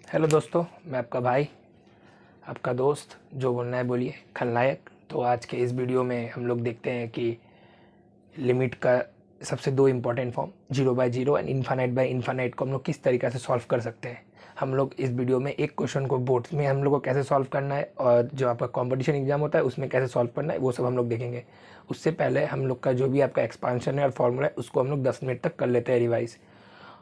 Hello दोस्तों, मैं आपका भाई, आपका दोस्त, जो बोलना है बोलिए, खलनायक। तो आज के इस वीडियो में हम लोग देखते हैं कि लिमिट का सबसे दो important form zero by zero and infinite by infinite को हम लोग किस तरीक़े से सॉल्व कर सकते हैं। हम लोग इस वीडियो में एक क्वेश्चन को बोर्ड्स में हम लोग को कैसे सॉल्व करना है और जो आपका कंपटीशन एग्जाम होता है उसमें कैसे सॉल्व करना है वो सब हम लोग देखेंगे। उससे पहले हम लोग का जो भी आपका एक्सपांशन है और फॉर्मूला है उसको हम लोग 10 मिनट तक कर लेते हैं रिवाइज़।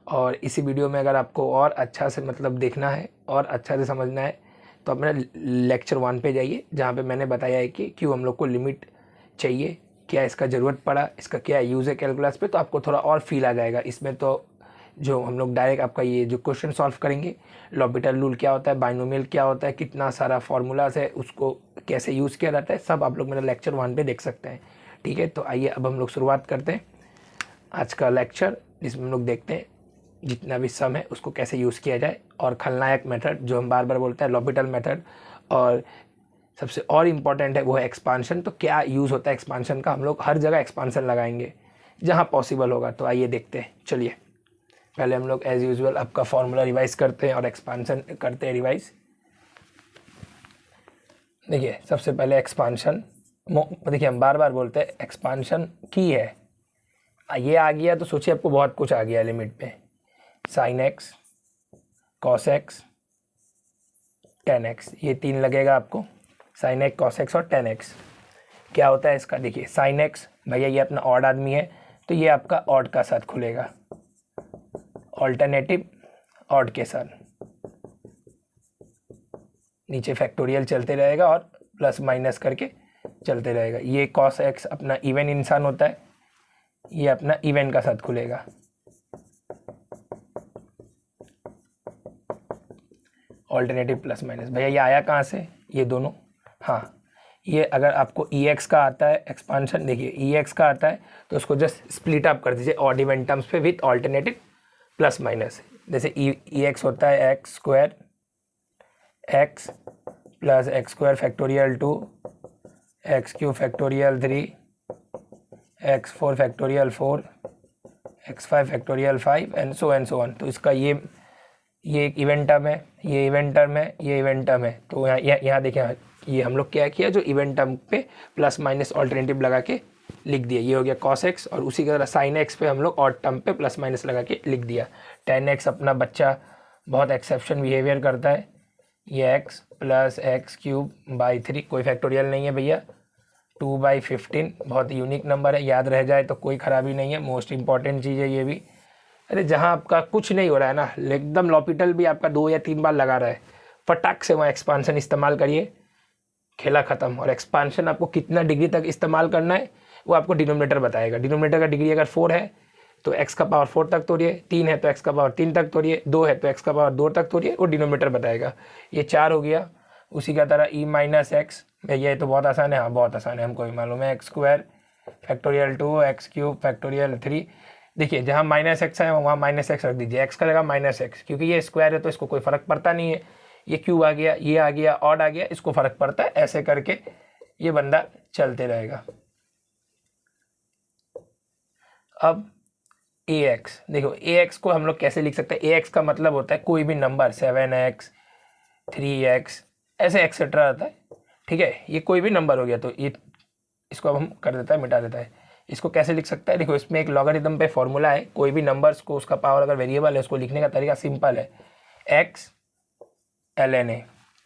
और इसी वीडियो में अगर आपको और अच्छा से मतलब देखना है और अच्छा से समझना है तो आप मेरा लेक्चर 1 पे जाइए, जहाँ पे मैंने बताया है कि क्यों हम लोग को लिमिट चाहिए, क्या इसका ज़रूरत पड़ा, इसका क्या यूज़ है कैलकुलस पे। तो आपको थोड़ा और फील आ जाएगा इसमें। तो जो हम लोग डायरेक्ट आपका ये जो क्वेश्चन सॉल्व करेंगे, लॉपिटल रूल क्या होता है, बाइनोमियल क्या होता है, कितना सारा फार्मूलाज है, उसको कैसे यूज़ किया जाता है, सब आप लोग मेरा लेक्चर 1 पे देख सकते हैं। ठीक है, तो आइए अब हम लोग शुरुआत करते हैं आज का लेक्चर, जिसमें हम लोग देखते हैं जितना भी सम है उसको कैसे यूज़ किया जाए, और खलनायक मेथड जो हम बार बार बोलते हैं, लॉपिटल मेथड, और सबसे और इम्पॉर्टेंट है वो है एक्सपांशन। तो क्या यूज़ होता है एक्सपांशन का, हम लोग हर जगह एक्सपांशन लगाएंगे जहाँ पॉसिबल होगा। तो आइए देखते हैं। चलिए पहले हम लोग एज़ यूजुअल आपका फॉर्मूला रिवाइज करते हैं और एक्सपांशन करते हैं रिवाइज। देखिए सबसे पहले एक्सपांशन, देखिए हम बार बार बोलते हैं एक्सपांशन की है, ये आ गया तो सोचिए आपको बहुत कुछ आ गया लिमिट पे। Sign x, cos x, ten x, ये तीन लगेगा आपको, साइन एक्स, कॉस एक्स और टेन एक्स। क्या होता है इसका, देखिए साइन एक्स भैया ये अपना ऑड आदमी है तो ये आपका ऑड का साथ खुलेगा, ऑल्टरनेटिव ऑड के साथ, नीचे फैक्टोरियल चलते रहेगा और प्लस माइनस करके चलते रहेगा। ये कॉस एक्स अपना इवन इंसान होता है, ये अपना इवन का साथ खुलेगा, ऑल्टरनेटिव प्लस माइनस। भैया ये आया कहाँ से, ये दोनों, हाँ ये अगर आपको ई एक्स का आता है एक्सपांशन, देखिए ई एक्स का आता है तो उसको जस्ट स्प्लिट अप कर दीजिए ऑड इवन टर्म्स पे विथ ऑल्टरनेटिव प्लस माइनस। जैसे ई एक्स होता है x square x plus x square factorial 2, x Q factorial 3, x 4 factorial 4, x 5 factorial 5 and so on. तो इसका ये एक इवेंट टर्म है, ये इवेंट टर्म है, ये इवेंट टर्म है। तो यहाँ देखिए, ये हम लोग क्या किया, जो इवेंट टर्म पे प्लस माइनस ऑल्टरनेटिव लगा के लिख दिया, ये हो गया कॉस एक्स। और उसी की तरह साइन एक्स पे हम लोग ऑड टर्म पे प्लस माइनस लगा के लिख दिया। टेन एक्स अपना बच्चा बहुत एक्सेप्शन बिहेवियर करता है, ये x plus x cube by 3, कोई फैक्टोरियल नहीं है भैया, 2/15 बहुत यूनिक नंबर है, याद रह जाए तो कोई ख़राबी नहीं है, मोस्ट इंपॉर्टेंट चीज़ है ये भी। अरे जहाँ आपका कुछ नहीं हो रहा है ना, एकदम लॉपिटल भी आपका 2 या 3 बार लगा रहा है, फटाक से वहाँ एक्सपांशन इस्तेमाल करिए, खेला ख़त्म। और एक्सपांशन आपको कितना डिग्री तक इस्तेमाल करना है वो आपको डिनोमिनेटर बताएगा। डिनोमिनेटर का डिग्री अगर 4 है तो एक्स का पावर 4 तक तोड़िए, 3 है तो एक्स का पावर 3 तक तोड़िए, 2 है तो एक्स का पावर 2 तक तोड़िए, वो डिनोमिनेटर बताएगा। ये 4 हो गया। उसी का तरह ई माइनस एक्स, ये तो बहुत आसान है, हाँ बहुत आसान है, हमको भी मालूम है, x square factorial 2, x cube factorial 3। देखिए जहाँ माइनस एक्स है वहाँ माइनस एक्स रख दीजिए, एक्स का जगह माइनस एक्स, क्योंकि ये स्क्वायर है तो इसको कोई फ़र्क पड़ता नहीं है। ये क्यूब आ गया, ये आ गया, ऑड आ गया, इसको फ़र्क पड़ता है। ऐसे करके ये बंदा चलते रहेगा। अब ए एक्स, देखो ए एक्स को हम लोग कैसे लिख सकते हैं, ए एक्स का मतलब होता है कोई भी नंबर, 7x 3x ऐसे एक्सेट्रा रहता है। ठीक है, ये कोई भी नंबर हो गया तो ये इसको अब हम कर देता है, मिटा देता है। इसको कैसे लिख सकता है, देखो इसमें एक लॉगरिथम पे फॉर्मूला है, कोई भी नंबर्स को उसका पावर अगर वेरिएबल है उसको लिखने का तरीका सिंपल है, x ln a,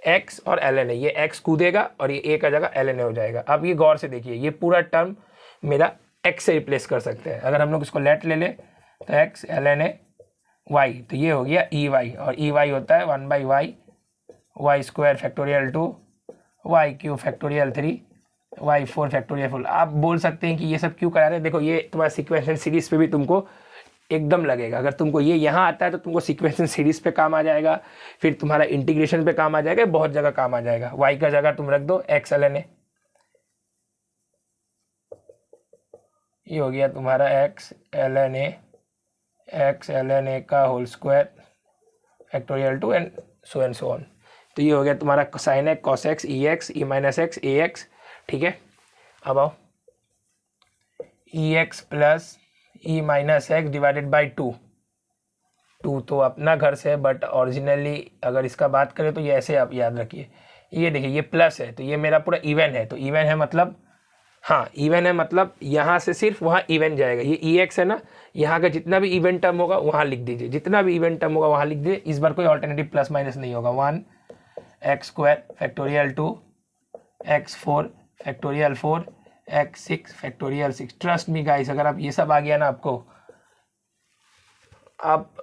x और ln a, ये x कूदेगा और ये a का जगह ln a हो जाएगा। अब ये गौर से देखिए, ये पूरा टर्म मेरा x से रिप्लेस कर सकते हैं। अगर हम लोग इसको लेट ले ले तो x ln a y, तो ये हो गया ई वाई, और ई वाई होता है 1/y, Y square factorial 2, Y cube factorial 3, Y 4 factorial 4। आप बोल सकते हैं कि ये सब क्यों करा रहे हैं, देखो ये तुम्हारा सिक्वेंशियल सीरीज पे भी तुमको एकदम लगेगा। अगर तुमको ये यहाँ आता है तो तुमको सिक्वेंशियल सीरीज पे काम आ जाएगा, फिर तुम्हारा इंटीग्रेशन पे काम आ जाएगा, बहुत जगह काम आ जाएगा। वाई का जगह तुम रख दो एक्स ln a, ये हो गया तुम्हारा एक्स ln a का whole square factorial 2 and so on. तो ये हो गया तुम्हारा sine x, cos x, e x, e minus x, a x. ठीक है, अब आओ e x plus e minus x divided by 2 2 तो अपना घर से है, बट ओरिजिनली अगर इसका बात करें तो ये ऐसे आप याद रखिए, ये देखिए ये प्लस है तो ये मेरा पूरा इवन है, तो इवन है मतलब, हाँ इवन है मतलब यहाँ से सिर्फ वहाँ इवन जाएगा। ये ई एक्स है ना, यहाँ का जितना भी इवन टर्म होगा वहाँ लिख दीजिए, जितना भी इवन टर्म होगा वहाँ लिख दीजिए। इस बार कोई ऑल्टरनेटिव प्लस माइनस नहीं होगा। 1 x square factorial 2 x 4 factorial 4 x 6 factorial 6। Trust me guys, अगर आप ये सब आ गया ना आपको, आप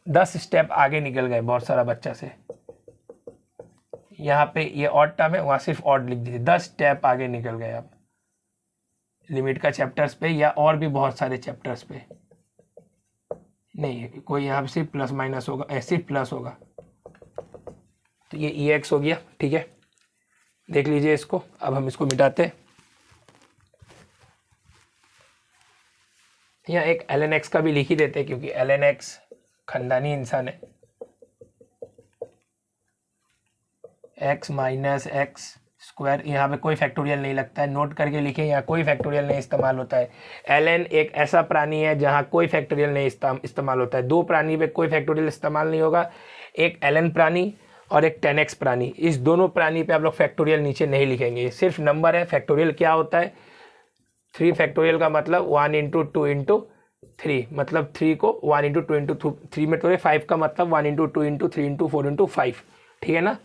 10 स्टेप आगे निकल गए बहुत सारा बच्चा से। यहाँ पे ये ऑड टर्म है, वहाँ सिर्फ ऑड लिख दीजिए, 10 स्टेप आगे निकल गए आप लिमिट का चैप्टर्स पे, या और भी बहुत सारे चैप्टर्स पे। नहीं कोई यहाँ पे सिर्फ प्लस माइनस होगा, सिर्फ प्लस होगा। तो ये ई एक्स हो गया, ठीक है, देख लीजिए इसको। अब हम इसको मिटाते हैं। यहाँ एक एल एन एक्स का भी लिख ही देते हैं, क्योंकि एल एन एक्स खानदानी इंसान है। एक्स माइनस एक्स स्क्वायर, यहाँ पे कोई फैक्टोरियल नहीं लगता है, नोट करके लिखे, यहाँ कोई फैक्टोरियल नहीं इस्तेमाल होता है। एल एन एक ऐसा प्राणी है जहाँ कोई फैक्टोरियल नहीं इस्तेमाल होता है। 2 प्राणी पे कोई फैक्टोरियल इस्तेमाल नहीं होगा, एक एल एन प्राणी और एक 10x प्राणी। इस दोनों प्राणी पे आप लोग फैक्टोरियल नीचे नहीं लिखेंगे, सिर्फ नंबर है। फैक्टोरियल क्या होता है? 3 फैक्टोरियल का मतलब 1 इंटू 2 इंटू 3, मतलब 3 को 1 इंटू 2 इंटू 3 में तोड़े। 5 का मतलब 1 इंटू 2 इंटू 3 इंटू 4 इंटू 5, ठीक है ना,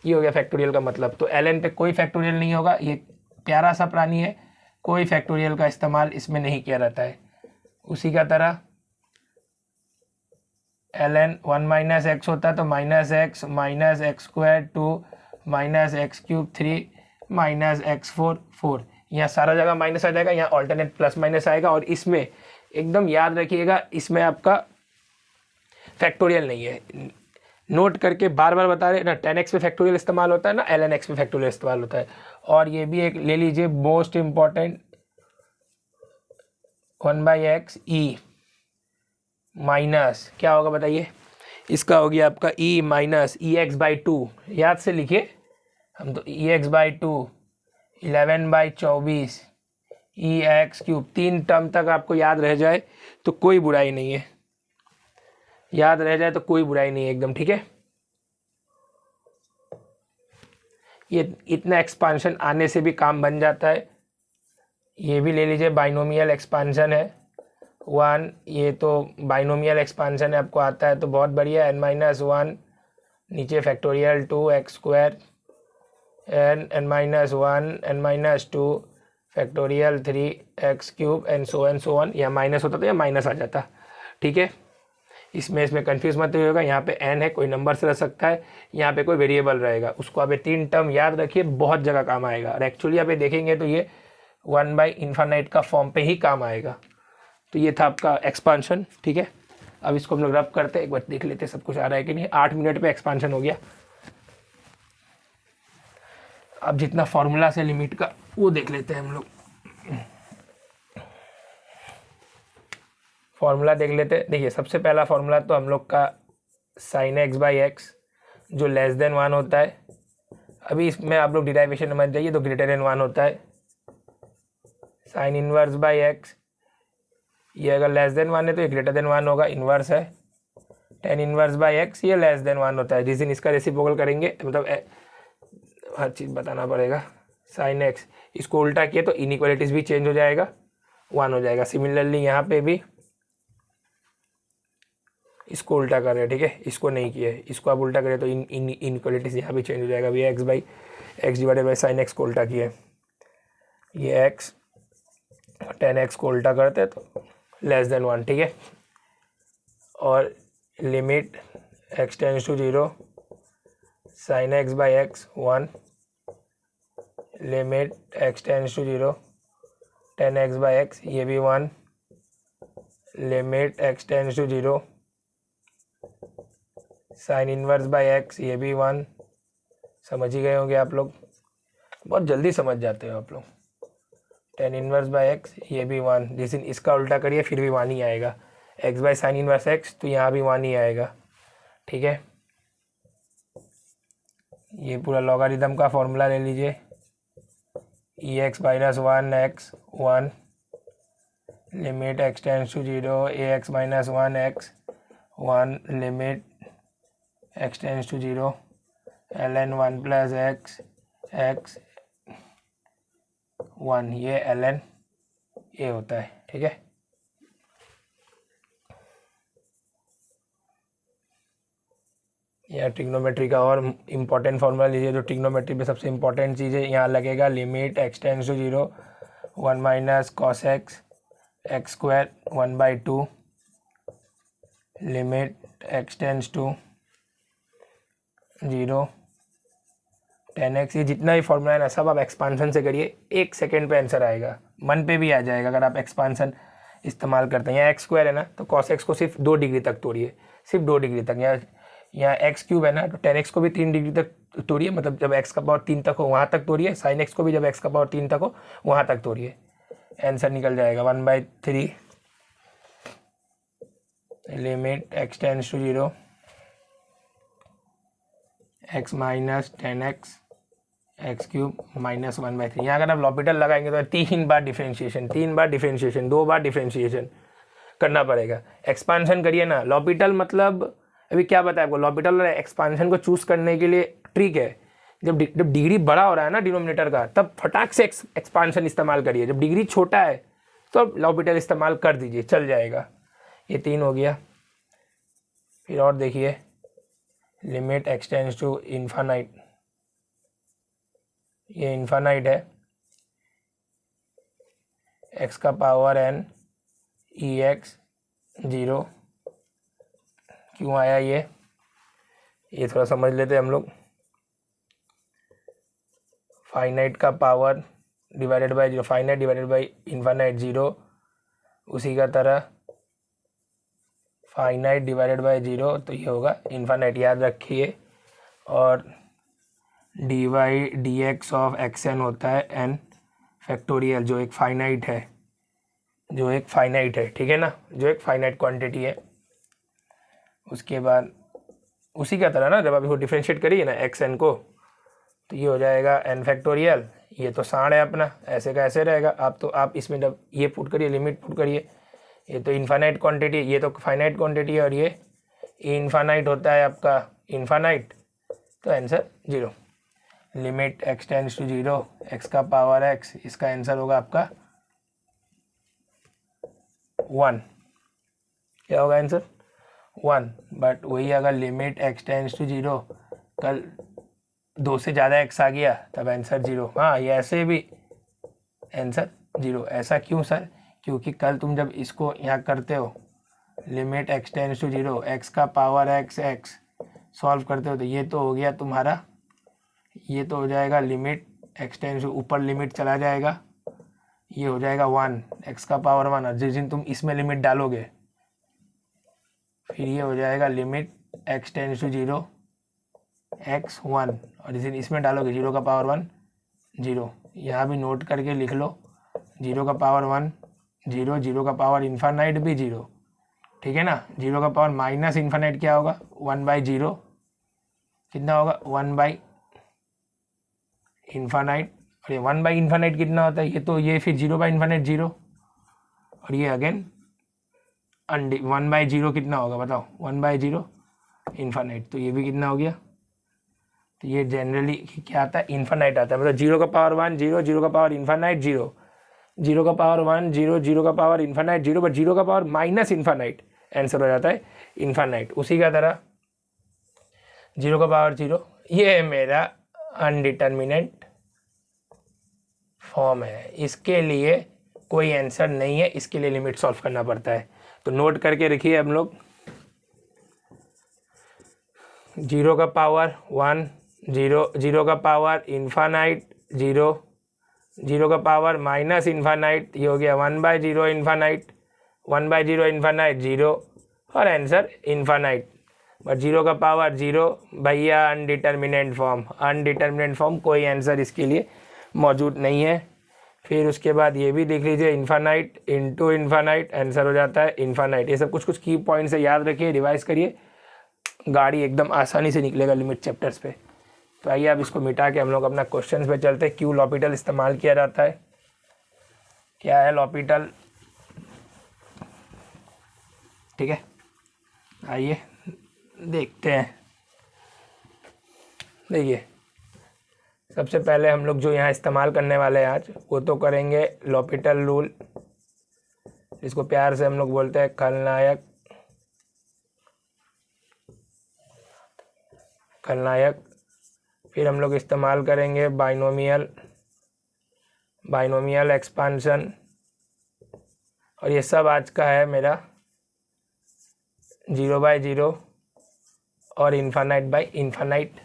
ये हो गया फैक्टोरियल का मतलब। तो एल एन पे कोई फैक्टोरियल नहीं होगा, ये प्यारा सा प्राणी है, कोई फैक्टोरियल का इस्तेमाल इसमें नहीं किया रहता है। उसी का तरह एल एन 1 माइनस एक्स होता है, तो minus x square 2 minus x cube 3 minus x 4 4, यहाँ सारा जगह माइनस आ जाएगा, यहाँ ऑल्टरनेट प्लस माइनस आएगा। और इसमें एकदम याद रखिएगा, इसमें आपका फैक्टोरियल नहीं है। नोट करके बार बार बता रहे ना, 10x पे फैक्टोरियल इस्तेमाल होता है ना, ln x पे फैक्टोरियल इस्तेमाल होता है। और ये भी एक ले लीजिए most important, 1/x E minus क्या होगा बताइए, इसका हो गया आपका e minus e x by 2। याद से लिखिए हम तो, e x by 2 11/24 e x cube. 3 term तक आपको याद रह जाए तो कोई बुराई नहीं है, याद रह जाए तो कोई बुराई नहीं है एकदम, ठीक है। ये इतना एक्सपांशन आने से भी काम बन जाता है। ये भी ले लीजिए, बाइनोमियल एक्सपांशन है 1, ये तो बाइनोमियल एक्सपांशन है, आपको आता है तो बहुत बढ़िया। n-1 नीचे factorial 2x square n-1 n-2 factorial 3x cube and so on. यहाँ माइनस होता तो यहाँ माइनस आ जाता, ठीक है। इसमें कंफ्यूज मत होइएगा, यहाँ पे n है, कोई नंबर से रह सकता है, यहाँ पे कोई वेरिएबल रहेगा, उसको आप 3 टर्म याद रखिए, बहुत जगह काम आएगा। और एक्चुअली आप देखेंगे तो ये 1/इन्फिनिट का फॉर्म पे ही काम आएगा। तो ये था आपका एक्सपांशन, ठीक है। अब इसको हम लोग रब करते हैं, एक बार देख लेते हैं सब कुछ आ रहा है कि नहीं। 8 मिनट पे एक्सपांशन हो गया। अब जितना फॉर्मूला से लिमिट का वो देख लेते हैं हम लोग, फॉर्मूला देख लेते हैं। देखिए सबसे पहला फॉर्मूला तो हम लोग का साइन एक्स बाई एक्स जो लेस देन 1 होता है। अभी इसमें आप लोग डिराइवेशन में मत जाइए, तो ग्रेटर देन 1 होता है। साइन इनवर्स बाई एक्स, ये अगर लेस देन 1 है तो ये ग्रेटर देन 1 होगा, इनवर्स है। टेन इनवर्स बाई एक्स ये लेस देन 1 होता है। जिस दिन इसका रेसिप्रोकल करेंगे, मतलब हर चीज़ बताना पड़ेगा। साइन एक्स, इसको उल्टा किए तो इनइक्वालिटीज भी चेंज हो जाएगा, 1 हो जाएगा। सिमिलरली यहाँ पे भी इसको उल्टा कर रहे हैं, ठीक है, इसको नहीं किए, इसको आप उल्टा करें तो इनइक्वालिटीज यहाँ भी चेंज हो जाएगा। ये x by x divided by sine x को उल्टा किए, ये एक्स 10x को उल्टा करते तो लेस देन 1, ठीक है। और limit x tends to 0 sine X by X 1, limit x tends to 0 10x by X ये भी 1, limit x tends to 0 sine inverse by X ये भी 1। समझ ही गए होंगे आप लोग, बहुत जल्दी समझ जाते हो आप लोग। टेन इनवर्स बाई एक्स ये भी 1, जिस दिन इसका उल्टा करिए फिर भी 1 ही आएगा। X by sine inverse x तो यहाँ भी 1 ही आएगा, ठीक है। ये पूरा लॉगरिथम का फॉर्मूला ले लीजिए, e x minus 1x 1, limit x tends to 0 ax minus 1x 1 limit x tends to 0 ln 1 plus x 1, ये ln a होता है। ठीक है, यह ट्रिग्नोमेट्री का और इम्पोर्टेंट फॉर्मूला लीजिए, जो ट्रिग्नोमेट्री में सबसे इम्पोर्टेंट चीज़ है। यहाँ लगेगा limit x tends to 0 1 minus cos X square 1/2 limit x tends to 0 10 x। ये जितना भी फॉर्मूला है ना, सब आप एक्सपांसन से करिए, 1 सेकेंड पे आंसर आएगा, मन पे भी आ जाएगा अगर आप एक्सपांसन इस्तेमाल करते हैं। यहाँ एक्स स्क्वायर है ना, तो कॉस एक्स को सिर्फ 2 डिग्री तक तोड़िए, सिर्फ 2 डिग्री तक। यहाँ एक्स क्यूब है ना, तो 10x को भी 3 डिग्री तक तोड़िए, मतलब जब x का पावर 3 तक हो वहाँ तक तोड़िए। साइन एक्स को भी जब x का पावर 3 तक हो वहाँ तक तोड़िए, आंसर निकल जाएगा 1/3 limit x tends to 0 x minus 10x X cube minus 1/3। यहाँ अगर आप लॉपिटल लगाएंगे तो 3 बार डिफ्रेंशिएशन, 2 बार डिफ्रेंशिएशन करना पड़ेगा। एक्सपांशन करिए ना, लॉपिटल मतलब अभी क्या बताया आपको, लॉपिटल और एक्सपांशन को चूज करने के लिए ट्रिक है। जब डिग्री बड़ा हो रहा है ना डिनोमिनेटर का, तब फटाक से एक्सपांशन इस्तेमाल करिए। जब डिग्री छोटा है तो लॉपिटल इस्तेमाल कर दीजिए, चल जाएगा। ये 3 हो गया। फिर और देखिए, limit x tends to infinite, ये इन्फानाइट है, x का पावर n ex 0। क्यों आया ये थोड़ा समझ लेते हैं हम लोग। फाइनाइट का power divided by 0, finite divided by infinite 0, उसी का तरह फाइनाइट डिवाइडेड बाय 0, तो ये होगा इन्फानाइट, याद रखिए। और D X of X N होता है n फैक्टोरियल, जो एक फाइनाइट है, ठीक है ना, जो एक फाइनाइट क्वांटिटी है। उसके बाद उसी का तरह ना, जब आप इसको डिफ्रेंशिएट करिए ना एक्स एन को, तो ये हो जाएगा n फैक्टोरियल। ये तो साढ़ है अपना, ऐसे का ऐसे रहेगा। आप इसमें जब ये पुट करिए, लिमिट पुट करिए, ये तो इन्फानाइट क्वांटिटी, ये तो फाइनाइट क्वांटिटी है, और ये इन्फानाइट होता है आपका इन्फानाइट, तो answer 0। Limit x tends to 0 x का पावर x, इसका आंसर होगा आपका 1। क्या होगा आंसर? 1। बट वही अगर लिमिट x टेंड्स टू 0 कल 2 से ज़्यादा x आ गया, तब आंसर 0। हाँ, ये ऐसे भी आंसर 0। ऐसा क्यों सर? क्योंकि कल तुम जब इसको यहाँ करते हो, limit x tends to 0 x का पावर x सॉल्व करते हो, तो ये तो हो गया तुम्हारा, ये तो हो जाएगा लिमिट x टेंड्स टू, ऊपर लिमिट चला जाएगा, ये हो जाएगा 1 x का पावर 1। और जिस दिन तुम इसमें लिमिट डालोगे, फिर ये हो जाएगा limit x tends to 0 x 1, और जिस दिन इसमें डालोगे 0 का पावर 1 0। यहाँ भी नोट करके लिख लो, 0 का पावर 1 0, 0 का पावर इन्फानाइट भी 0, ठीक है ना। 0 का पावर माइनस इन्फानाइट क्या होगा? 1/0, कितना होगा? 1 इन्फानाइट। और ये 1 इन्फानाइट कितना होता है? ये तो ये फिर 0 इन्फानाइट 0, और ये अगेन 1/0 कितना होगा बताओ? 1/0 इन्फानाइट, तो ये भी कितना हो गया? तो ये जनरली क्या आता है? इन्फानाइट आता है, मतलब 0 का पावर 1 0, 0 का पावर इन्फानाइट 0, 0 का पावर 1 0, 0 का पावर इन्फानाइट 0, बट 0 का पावर माइनस इन्फानाइट आंसर हो जाता है इन्फानाइट। उसी का तरह 0 का पावर 0, ये है मेरा अनडिटर्मिनेट फॉर्म है, इसके लिए कोई आंसर नहीं है, इसके लिए लिमिट सॉल्व करना पड़ता है। तो नोट करके रखिए हम लोग, 0 का पावर 1 0, 0 का पावर इन्फानाइट 0, 0 का पावर माइनस इन्फानाइट, ये हो गया 1/0 इन्फानाइट, 1/0 इन्फानाइट 0, और आंसर इन्फानाइट। बट 0 का पावर 0 भैया अनडिटर्मिनेट फॉर्म, कोई आंसर इसके लिए मौजूद नहीं है। फिर उसके बाद ये भी देख लीजिए, इन्फानाइट इंटू इन्फानाइट आंसर हो जाता है इन्फानाइट। ये सब कुछ की पॉइंट्स है, याद रखिए, रिवाइज करिए, गाड़ी एकदम आसानी से निकलेगा लिमिट चैप्टर्स पे। तो आइए अब इसको मिटा के हम लोग अपना क्वेश्चंस पे चलते हैं। क्यों लॉपिटल इस्तेमाल किया जाता है, क्या है लॉपिटल, ठीक है। आइए देखते हैं। देखिए सबसे पहले हम लोग जो यहाँ इस्तेमाल करने वाले हैं आज, वो तो करेंगे लॉपिटल रूल, जिसको प्यार से हम लोग बोलते हैं खलनायक। फिर हम लोग इस्तेमाल करेंगे बाइनोमियल एक्सपांशन, और ये सब आज का है मेरा 0/0 और इन्फानाइट बाई इन्फानाइट।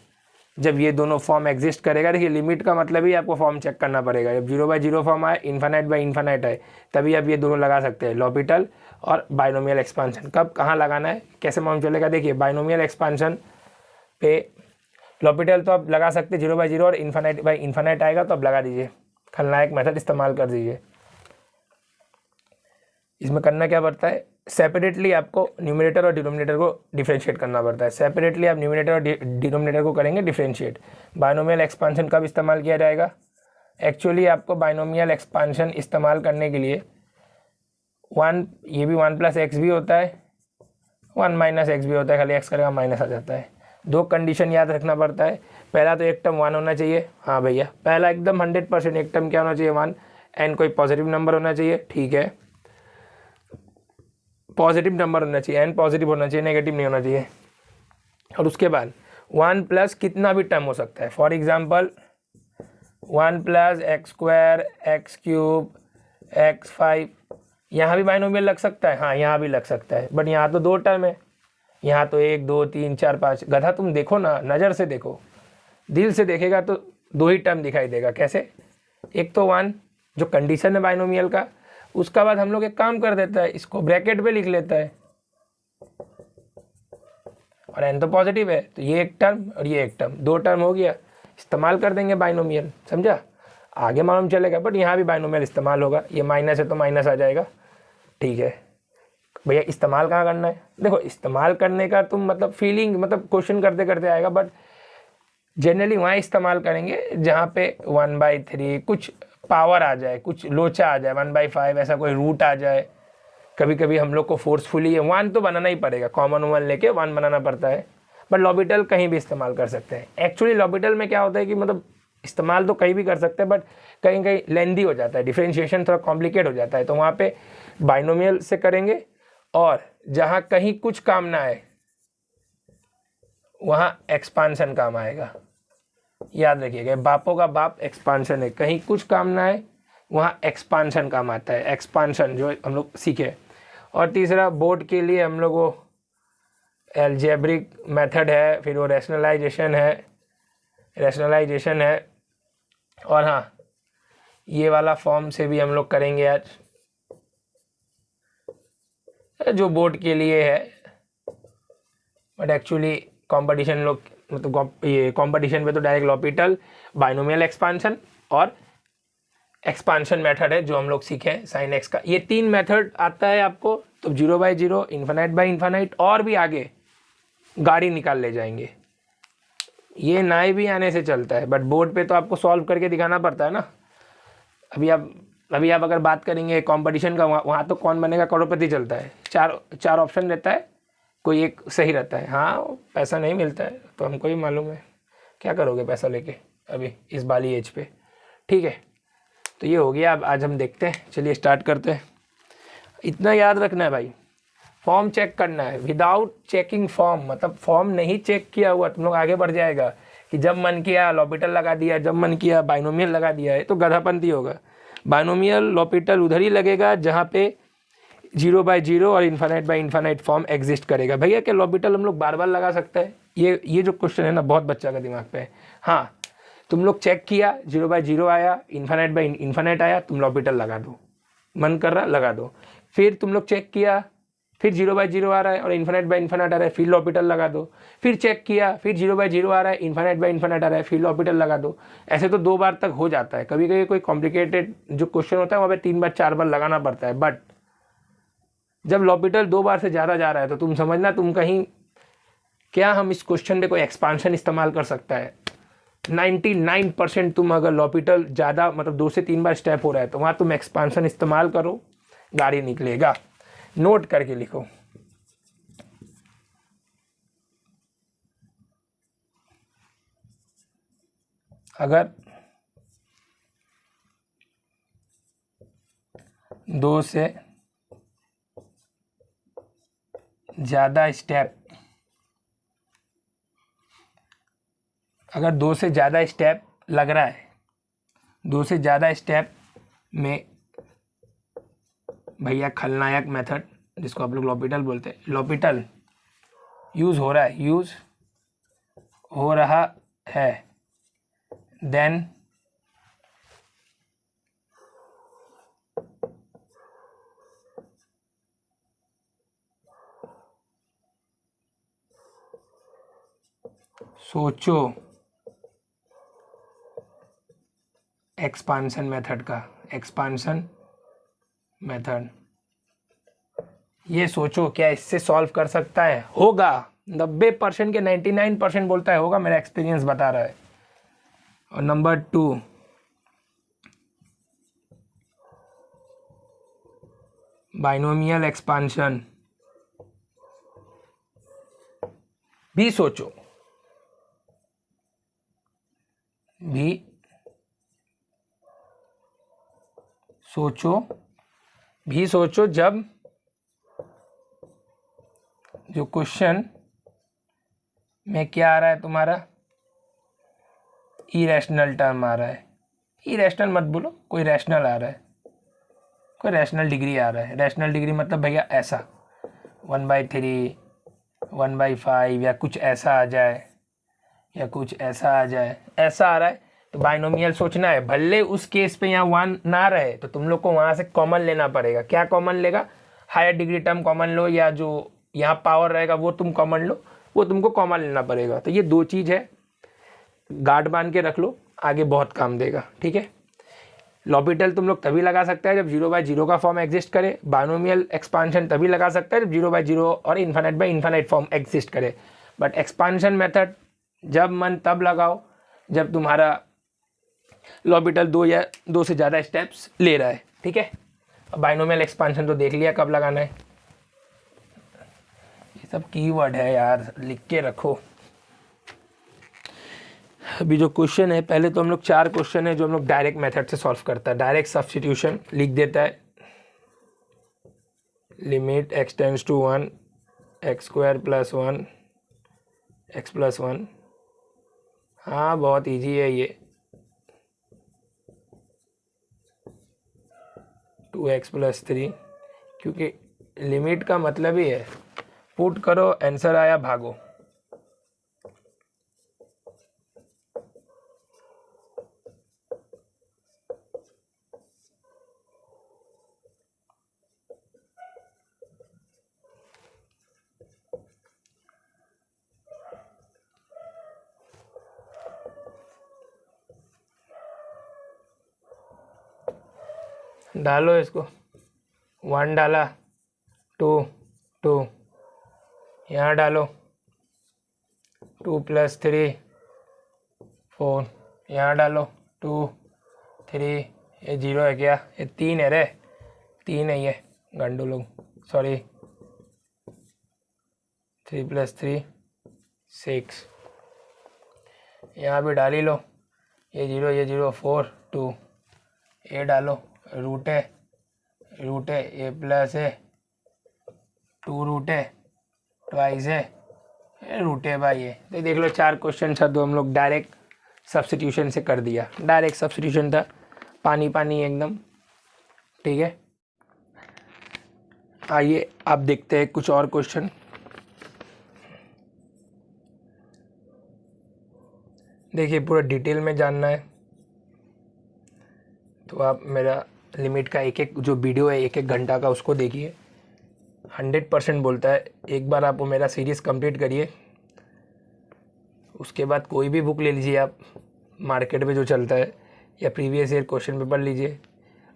जब ये दोनों फॉर्म एग्जिस्ट करेगा, देखिए लिमिट का मतलब ही आपको फॉर्म चेक करना पड़ेगा। जब 0/0 फॉर्म आए, इन्फानाइट बाई इन्फानाइट आए, तभी आप ये दोनों लगा सकते हैं, लॉपिटल और बाइनोमियल एक्सपांशन। कब कहाँ लगाना है, कैसे मालूम चलेगा? देखिए बाइनोमियल एक्सपांशन पे लॉपिटल तो आप लगा सकते हैं 0/0, और इन्फानाइट बाई इन्फानाइट आएगा तो आप लगा दीजिए, खलनायक मेथड इस्तेमाल कर दीजिए। इसमें करना क्या पड़ता है, सेपरेटली आपको न्यूमरेटर और डिनोमिनेटर को डिफरेंशिएट करना पड़ता है। सेपरेटली आप न्यूमरेटर और डिनोमिनेटर को करेंगे डिफरेंशिएट। बाइनोमियल एक्सपांशन कब इस्तेमाल किया जाएगा? एक्चुअली आपको बाइनोमियल एक्सपांशन इस्तेमाल करने के लिए ये भी 1+x भी होता है, 1 - x भी होता है, खाली x करेगा माइनस आ जाता है। दो कंडीशन याद रखना पड़ता है। पहला तो एक टर्म 1 होना चाहिए, हाँ भैया पहला एकदम 100% एक टर्म क्या होना चाहिए 1, एन कोई पॉजिटिव नंबर होना चाहिए, ठीक है, पॉजिटिव नंबर होना चाहिए, एन पॉजिटिव होना चाहिए, नेगेटिव नहीं होना चाहिए। और उसके बाद 1+ कितना भी टर्म हो सकता है, for example 1+ x² x³ x5, यहाँ भी बाइनोमियल लग सकता है, हाँ यहाँ भी लग सकता है, बट यहाँ तो दो टर्म है, यहाँ तो 1 2 3 4 5। गधा तुम देखो ना, नज़र से देखो, दिल से देखेगा तो दो ही टर्म दिखाई देगा। कैसे? एक तो 1 जो कंडीशन है बाइनोमियल का, उसका बाद हम लोग एक काम कर देता है, इसको ब्रैकेट पे लिख लेता है, और एन तो पॉजिटिव है, तो ये एक टर्म और ये एक टर्म, दो टर्म हो गया, इस्तेमाल कर देंगे बाइनोमियल, समझा? आगे मालूम चलेगा, बट यहाँ भी बाइनोमियल इस्तेमाल होगा। ये माइनस है तो माइनस आ जाएगा, ठीक है भैया। इस्तेमाल कहाँ करना है? देखो इस्तेमाल करने का तुम मतलब फीलिंग, मतलब क्वेश्चन करते करते आएगा, बट जनरली वहाँ इस्तेमाल करेंगे जहाँ पे 1/3 कुछ पावर आ जाए, कुछ लोचा आ जाए, 1/5 ऐसा कोई रूट आ जाए। कभी कभी हम लोग को फोर्सफुली ये 1 तो बनाना ही पड़ेगा, कॉमन 1 लेके 1 बनाना पड़ता है, बट लॉपिटल कहीं भी इस्तेमाल कर सकते हैं। एक्चुअली लॉपिटल में क्या होता है कि मतलब इस्तेमाल तो कहीं भी कर सकते हैं, बट कहीं कहीं लेंदी हो जाता है, डिफरेंशिएशन थोड़ा कॉम्प्लिकेट हो जाता है, तो वहाँ पे बाइनोमियल से करेंगे। और जहाँ कहीं कुछ काम ना आए वहाँ एक्सपांशन काम आएगा, याद रखिएगा, बापों का बाप एक्सपांशन है, कहीं कुछ काम ना आए वहाँ एक्सपांशन काम आता है, एक्सपांशन जो हम लोग सीखे। और तीसरा बोर्ड के लिए हम लोग वो एल्जेब्रिक मेथड है, फिर वो रैशनलाइजेशन है, और हाँ ये वाला फॉर्म से भी हम लोग करेंगे आज, जो बोर्ड के लिए है, बट एक्चुअली कंपटीशन लोग मतलब ये कंपटीशन पे तो डायरेक्ट लॉपिटल, बाइनोमियल एक्सपांशन और एक्सपांशन मेथड है जो हम लोग सीखे हैं साइन एक्स का। ये 3 मेथड आता है आपको, तो 0/0, इन्फानाइट बाई इन्फानाइट, और भी आगे गाड़ी निकाल ले जाएंगे। ये नाए भी आने से चलता है, बट बोर्ड पे तो आपको सॉल्व करके दिखाना पड़ता है ना। अभी आप अगर बात करेंगे कंपटीशन का, वहाँ तो कौन बनेगा करोड़पति चलता है, चार ऑप्शन रहता है, कोई एक सही रहता है। हाँ पैसा नहीं मिलता है तो हमको ही मालूम है, क्या करोगे पैसा लेके अभी इस बाली एज पे, ठीक है। तो ये हो गया, अब आज हम देखते हैं, चलिए स्टार्ट करते हैं। इतना याद रखना है भाई, फॉर्म चेक करना है, विदाउट चेकिंग फॉर्म, मतलब फॉर्म नहीं चेक किया हुआ तुम लोग आगे बढ़ जाएगा कि जब मन किया लॉपिटल लगा दिया, जब मन किया बाइनोमियल लगा दिया है, तो गधापंती होगा। बाइनोमियल लॉपिटल उधर ही लगेगा जहाँ पे 0/0 और infinite by infinite form exist करेगा। भैया क्या लॉपिटल हम लोग बार बार लगा सकते हैं? ये जो क्वेश्चन है ना, बहुत बच्चा का दिमाग पे है। हाँ तुम लोग चेक किया, 0/0 आया, इन्फानाइट बाई इन्फानाइट आया, तुम लॉपिटल लगा दो, मन कर रहा लगा दो। फिर तुम लोग चेक किया, फिर 0/0 आ रहा है और इन्फानाइट बाई इन्फानाइट आ रहा है, फिर लॉपिटल लगा दो। फिर चेक किया, फिर 0/0 आ रहा है, इन्फानाइट बाई इन्फानाइट आ रहा है, फिर लॉपिटल लगा दो। ऐसे तो 2 बार तक हो जाता है। कभी कभी कोई कॉम्प्लिकेटेड जो क्वेश्चन होता है वहाँ पे 3 बार 4 बार लगाना पड़ता है, बट जब लॉपिटल 2 बार से ज़्यादा जा रहा है तो तुम समझना, तुम कहीं क्या हम इस क्वेश्चन पे कोई एक्सपांशन इस्तेमाल कर सकता है। 99% तुम अगर लॉपिटल ज़्यादा मतलब 2 से 3 बार स्टेप हो रहा है तो वहाँ तुम एक्सपांशन इस्तेमाल करो, गाड़ी निकलेगा। नोट करके लिखो, अगर 2 से ज़्यादा स्टेप, अगर 2 से ज़्यादा स्टेप लग रहा है, 2 से ज़्यादा स्टेप में भैया खलनायक मेथड, जिसको आप लोग लॉपिटल बोलते हैं, लॉपिटल यूज़ हो रहा है, देन सोचो एक्सपांशन मेथड का, एक्सपांशन मेथड, ये सोचो क्या इससे सॉल्व कर सकता है? होगा, 90% के 99% बोलता है होगा, मेरा एक्सपीरियंस बता रहा है। और नंबर 2, बाइनोमियल एक्सपांशन भी सोचो, जब जो क्वेश्चन में क्या आ रहा है तुम्हारा, इरेशनल टर्म आ रहा है, इरेशनल मत बोलो, कोई रैशनल आ रहा है, कोई रैशनल डिग्री आ रहा है। रैशनल डिग्री मतलब भैया ऐसा 1/3, 1/5 या कुछ ऐसा आ जाए, या कुछ ऐसा आ जाए, ऐसा आ रहा है तो बाइनोमियल सोचना है। भले उस केस पे यहाँ 1 ना रहे तो तुम लोग को वहाँ से कॉमन लेना पड़ेगा। क्या कॉमन लेगा? हायर डिग्री टर्म कॉमन लो, या जो यहाँ पावर रहेगा वो तुम कॉमन लो, वो तुमको कॉमन लेना पड़ेगा। तो ये 2 चीज़ है, गार्ड बांध के रख लो, आगे बहुत काम देगा। ठीक है, लॉपिटल तुम लोग तभी लगा सकते हैं जब 0/0 का फॉर्म एग्जिस्ट करे, बाइनोमियल एक्सपांशन तभी लगा सकता है जब 0/0 और इन्फिनिट फॉर्म एग्जिस्ट करे। बट एक्सपांशन मेथड जब मन तब लगाओ जब तुम्हारा लॉपिटल 2 या 2 से ज़्यादा स्टेप्स ले रहा है। ठीक है, अब बाइनोमियल एक्सपांशन तो देख लिया कब लगाना है। ये सब कीवर्ड है यार, लिख के रखो। अभी जो क्वेश्चन है, पहले तो हम लोग 4 क्वेश्चन है जो हम लोग डायरेक्ट मेथड से सॉल्व करता है। डायरेक्ट सब्स्टिट्यूशन लिख देता है, limit x tends to 1 x² + 1 x + 1। हाँ बहुत इजी है ये, 2x + 3, क्योंकि लिमिट का मतलब ही है पुट करो, आंसर आया भागो। डालो इसको, 1 डाला, 2 2, यहाँ डालो 2 + 3 4, यहाँ डालो 2 3, ये 0 है क्या? ये 3 है रे, 3 है ये, गंडू लोग, सॉरी। 3 + 3 6, यहाँ भी डाल ही लो, ये 0 ये 0, 4 2, ये डालो, रूट है ये प्लस है, 2 रूट है, ट्वाइस है, रूट है भाई। ये तो देख लो 4 क्वेश्चन था तो हम लोग डायरेक्ट सब्स्टिट्यूशन से कर दिया। डायरेक्ट सब्स्टिट्यूशन था, पानी पानी एकदम। ठीक है, आइए आप देखते हैं कुछ और क्वेश्चन। देखिए पूरा डिटेल में जानना है तो आप मेरा लिमिट का एक जो वीडियो है 1 घंटा का, उसको देखिए। 100% बोलता है। एक बार आप वो मेरा सीरीज़ कंप्लीट करिए, उसके बाद कोई भी बुक ले लीजिए आप मार्केट में जो चलता है, या प्रीवियस ईयर क्वेश्चन पेपर लीजिए,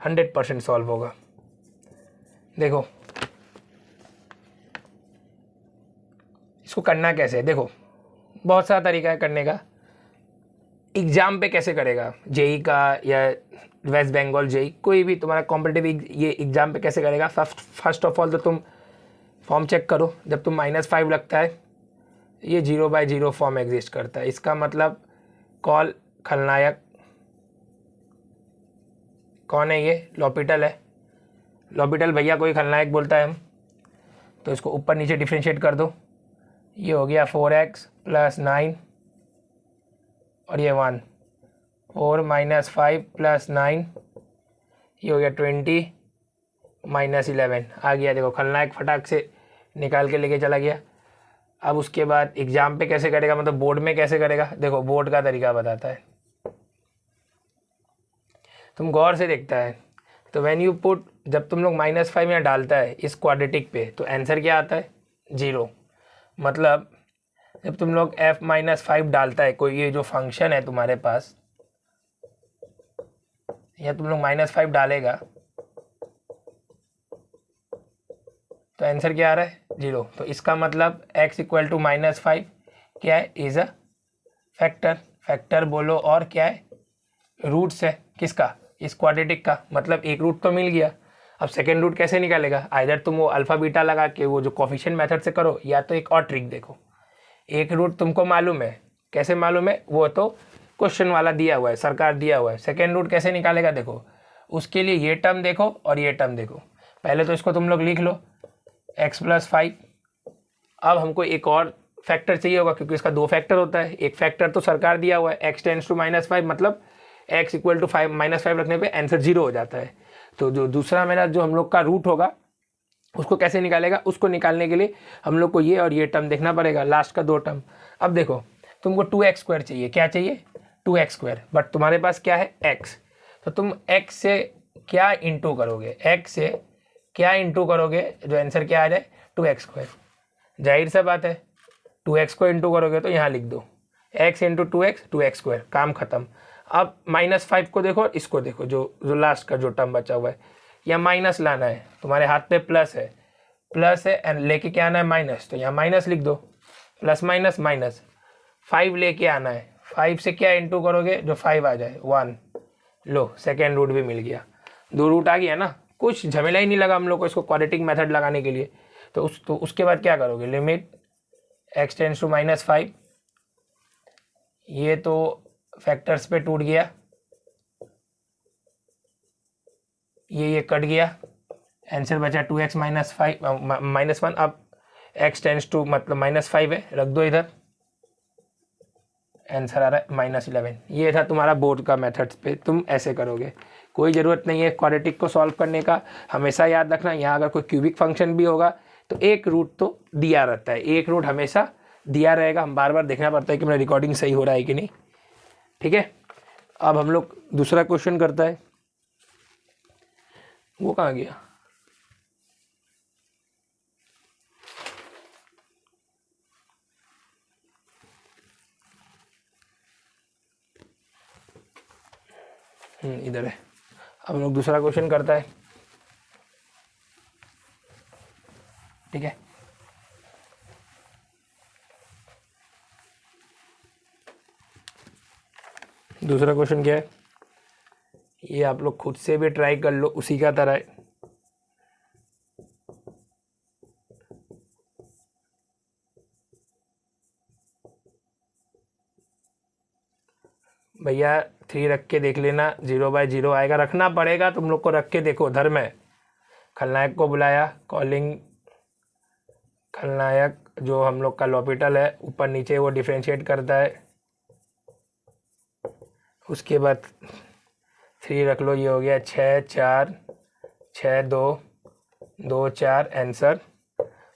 100% सॉल्व होगा। देखो इसको करना कैसे है, देखो बहुत सारा तरीका है करने का। एग्ज़ाम पे कैसे करेगा, जेई का या वेस्ट बंगाल जेई, कोई भी तुम्हारा कॉम्पिटिटिव ये एग्ज़ाम पे कैसे करेगा। फर्स्ट ऑफ ऑल तो तुम फॉर्म चेक करो। जब तुम -5 लगता है, ये 0/0 फॉर्म एग्जिस्ट करता है। इसका मतलब कॉल खलनायक कौन है? ये लॉपिटल है। लॉपिटल भैया कोई खलनायक बोलता है हम, तो इसको ऊपर नीचे डिफ्रेंशिएट कर दो। ये हो गया 4x + 9 और ये 1, 4 - 5 + 9, ये हो गया 20 - 11 आ गया। देखो खलनायक फटाक से निकाल के लेके चला गया। अब उसके बाद एग्जाम पे कैसे करेगा, मतलब बोर्ड में कैसे करेगा? देखो बोर्ड का तरीका बताता है, तुम गौर से देखता है। तो व्हेन यू पुट, जब तुम लोग -5 यहाँ डालता है इस क्वाड्रेटिक पे, तो आंसर क्या आता है? 0। मतलब जब तुम लोग f-5 डालता है कोई, ये जो फंक्शन है तुम्हारे पास, या तुम लोग -5 डालेगा तो आंसर क्या आ रहा है? 0। तो इसका मतलब x = -5 क्या है? Is a factor. फैक्टर बोलो और क्या है? रूट्स है। किसका? इस क्वाड्रेटिक का। मतलब एक रूट तो मिल गया। अब सेकेंड रूट कैसे निकालेगा? आइदर तुम वो अल्फा बीटा लगा के वो जो कोफिशिएंट मेथड से करो, या तो एक और ट्रिक देखो। एक रूट तुमको मालूम है, कैसे मालूम है? वो तो क्वेश्चन वाला दिया हुआ है, सरकार दिया हुआ है। सेकेंड रूट कैसे निकालेगा देखो, उसके लिए ये टर्म देखो और ये टर्म देखो। पहले तो इसको तुम लोग लिख लो x + 5। अब हमको एक और फैक्टर चाहिए होगा, क्योंकि इसका 2 फैक्टर होता है। एक फैक्टर तो सरकार दिया हुआ है, x टेंड्स टू -5, मतलब x = -5 रखने पे आंसर 0 हो जाता है। तो जो दूसरा मेरा जो हम लोग का रूट होगा, उसको कैसे निकालेगा? उसको निकालने के लिए हम लोग को ये और ये टर्म देखना पड़ेगा, लास्ट का 2 टर्म। अब देखो तुमको 2x² चाहिए। क्या चाहिए? 2x²। बट तुम्हारे पास क्या है? x। तो तुम x से क्या इंटू करोगे? x से क्या इंटू करोगे? जो आंसर क्या आ जाए? 2x²। जाहिर सा बात है, 2x को इंटू करोगे तो यहाँ लिख दो x × 2x, 2x², काम खत्म। अब -5 को देखो और इसको देखो, जो लास्ट का जो टर्म बचा हुआ है, या माइनस लाना है, तुम्हारे हाथ पे प्लस है एंड लेके क्या आना है? माइनस। तो यहाँ माइनस लिख दो, +- 5 लेके आना है। 5 से क्या इंटू करोगे? जो 5 आ जाए 1। लो सेकेंड रूट भी मिल गया, 2 रूट आ गया ना, कुछ झमेला ही नहीं लगा हम लोग को इसको क्वाड्रेटिक मेथड लगाने के लिए। तो उसके बाद क्या करोगे? लिमिट x टेंड्स टू -5, ये तो फैक्टर्स पे टूट गया, ये कट गया, आंसर बचा 2x - 1। अब x टेंड्स टू मतलब -5 है, रख दो इधर, आंसर आ रहा है -11। ये था तुम्हारा बोर्ड का मेथड्स पे, तुम ऐसे करोगे। कोई ज़रूरत नहीं है क्वाड्रेटिक को सॉल्व करने का। हमेशा याद रखना, यहाँ अगर कोई क्यूबिक फंक्शन भी होगा तो एक रूट तो दिया रहता है, एक रूट हमेशा दिया रहेगा। हम बार बार देखना पड़ता है कि मेरा रिकॉर्डिंग सही हो रहा है कि नहीं। ठीक है, अब हम लोग दूसरा क्वेश्चन करता है। वो कहाँ गया? इधर है। अब हम लोग दूसरा क्वेश्चन करता है। ठीक है, दूसरा क्वेश्चन क्या है? ये आप लोग खुद से भी ट्राई कर लो, उसी का तरह है। भैया 3 रख के देख लेना, 0/0 आएगा। रखना पड़ेगा तुम लोग को, रख के देखो। धर्म है। खलनायक को बुलाया, कॉलिंग खलनायक जो हम लोग का लॉपिटल है, ऊपर नीचे वो डिफ्रेंशिएट करता है। उसके बाद 3 रख लो, ये हो गया 6 4 6 2 2 4, आंसर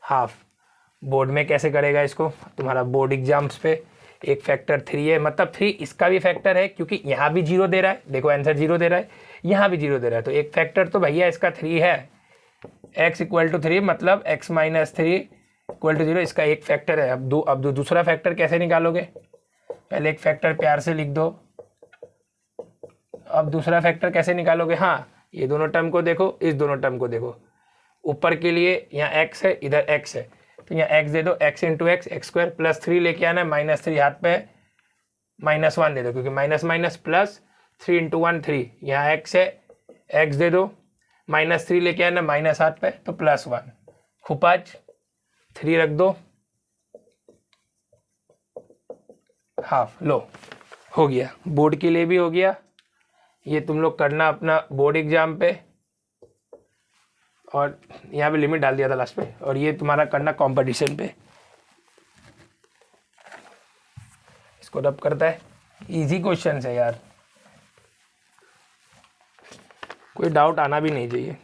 हाफ। बोर्ड में कैसे करेगा इसको? तुम्हारा बोर्ड एग्जाम्स पे एक फैक्टर 3 है, मतलब 3 इसका भी फैक्टर है, क्योंकि यहाँ भी 0 दे रहा है। देखो आंसर 0 दे रहा है, यहाँ भी 0 दे रहा है, तो एक फैक्टर तो भैया इसका 3 है। x = 3 मतलब x - 3 = 0, इसका एक फैक्टर है। अब दूसरा फैक्टर कैसे निकालोगे? पहले एक फैक्टर प्यार से लिख दो। अब दूसरा फैक्टर कैसे निकालोगे? हाँ, ये दोनों टर्म को देखो, इस दोनों टर्म को देखो। ऊपर के लिए यहाँ x है, इधर x है, तो यहाँ x दे दो, x × x, x² +3 लेके आना है, -3 हाथ पे, -1 दे दो, क्योंकि माइनस प्लस 3 × 1 3, यहाँ x है, x दे दो, -3 लेके आना, माइनस हाथ पे, तो +1, खुपाज 3 रख दो, हाफ। लो हो गया, बोर्ड के लिए भी हो गया। ये तुम लोग करना अपना बोर्ड एग्जाम पे, और यहाँ पे लिमिट डाल दिया था लास्ट में, और ये तुम्हारा करना कंपटीशन पे। इसको रब करता है, इजी क्वेश्चन है यार, कोई डाउट आना भी नहीं चाहिए।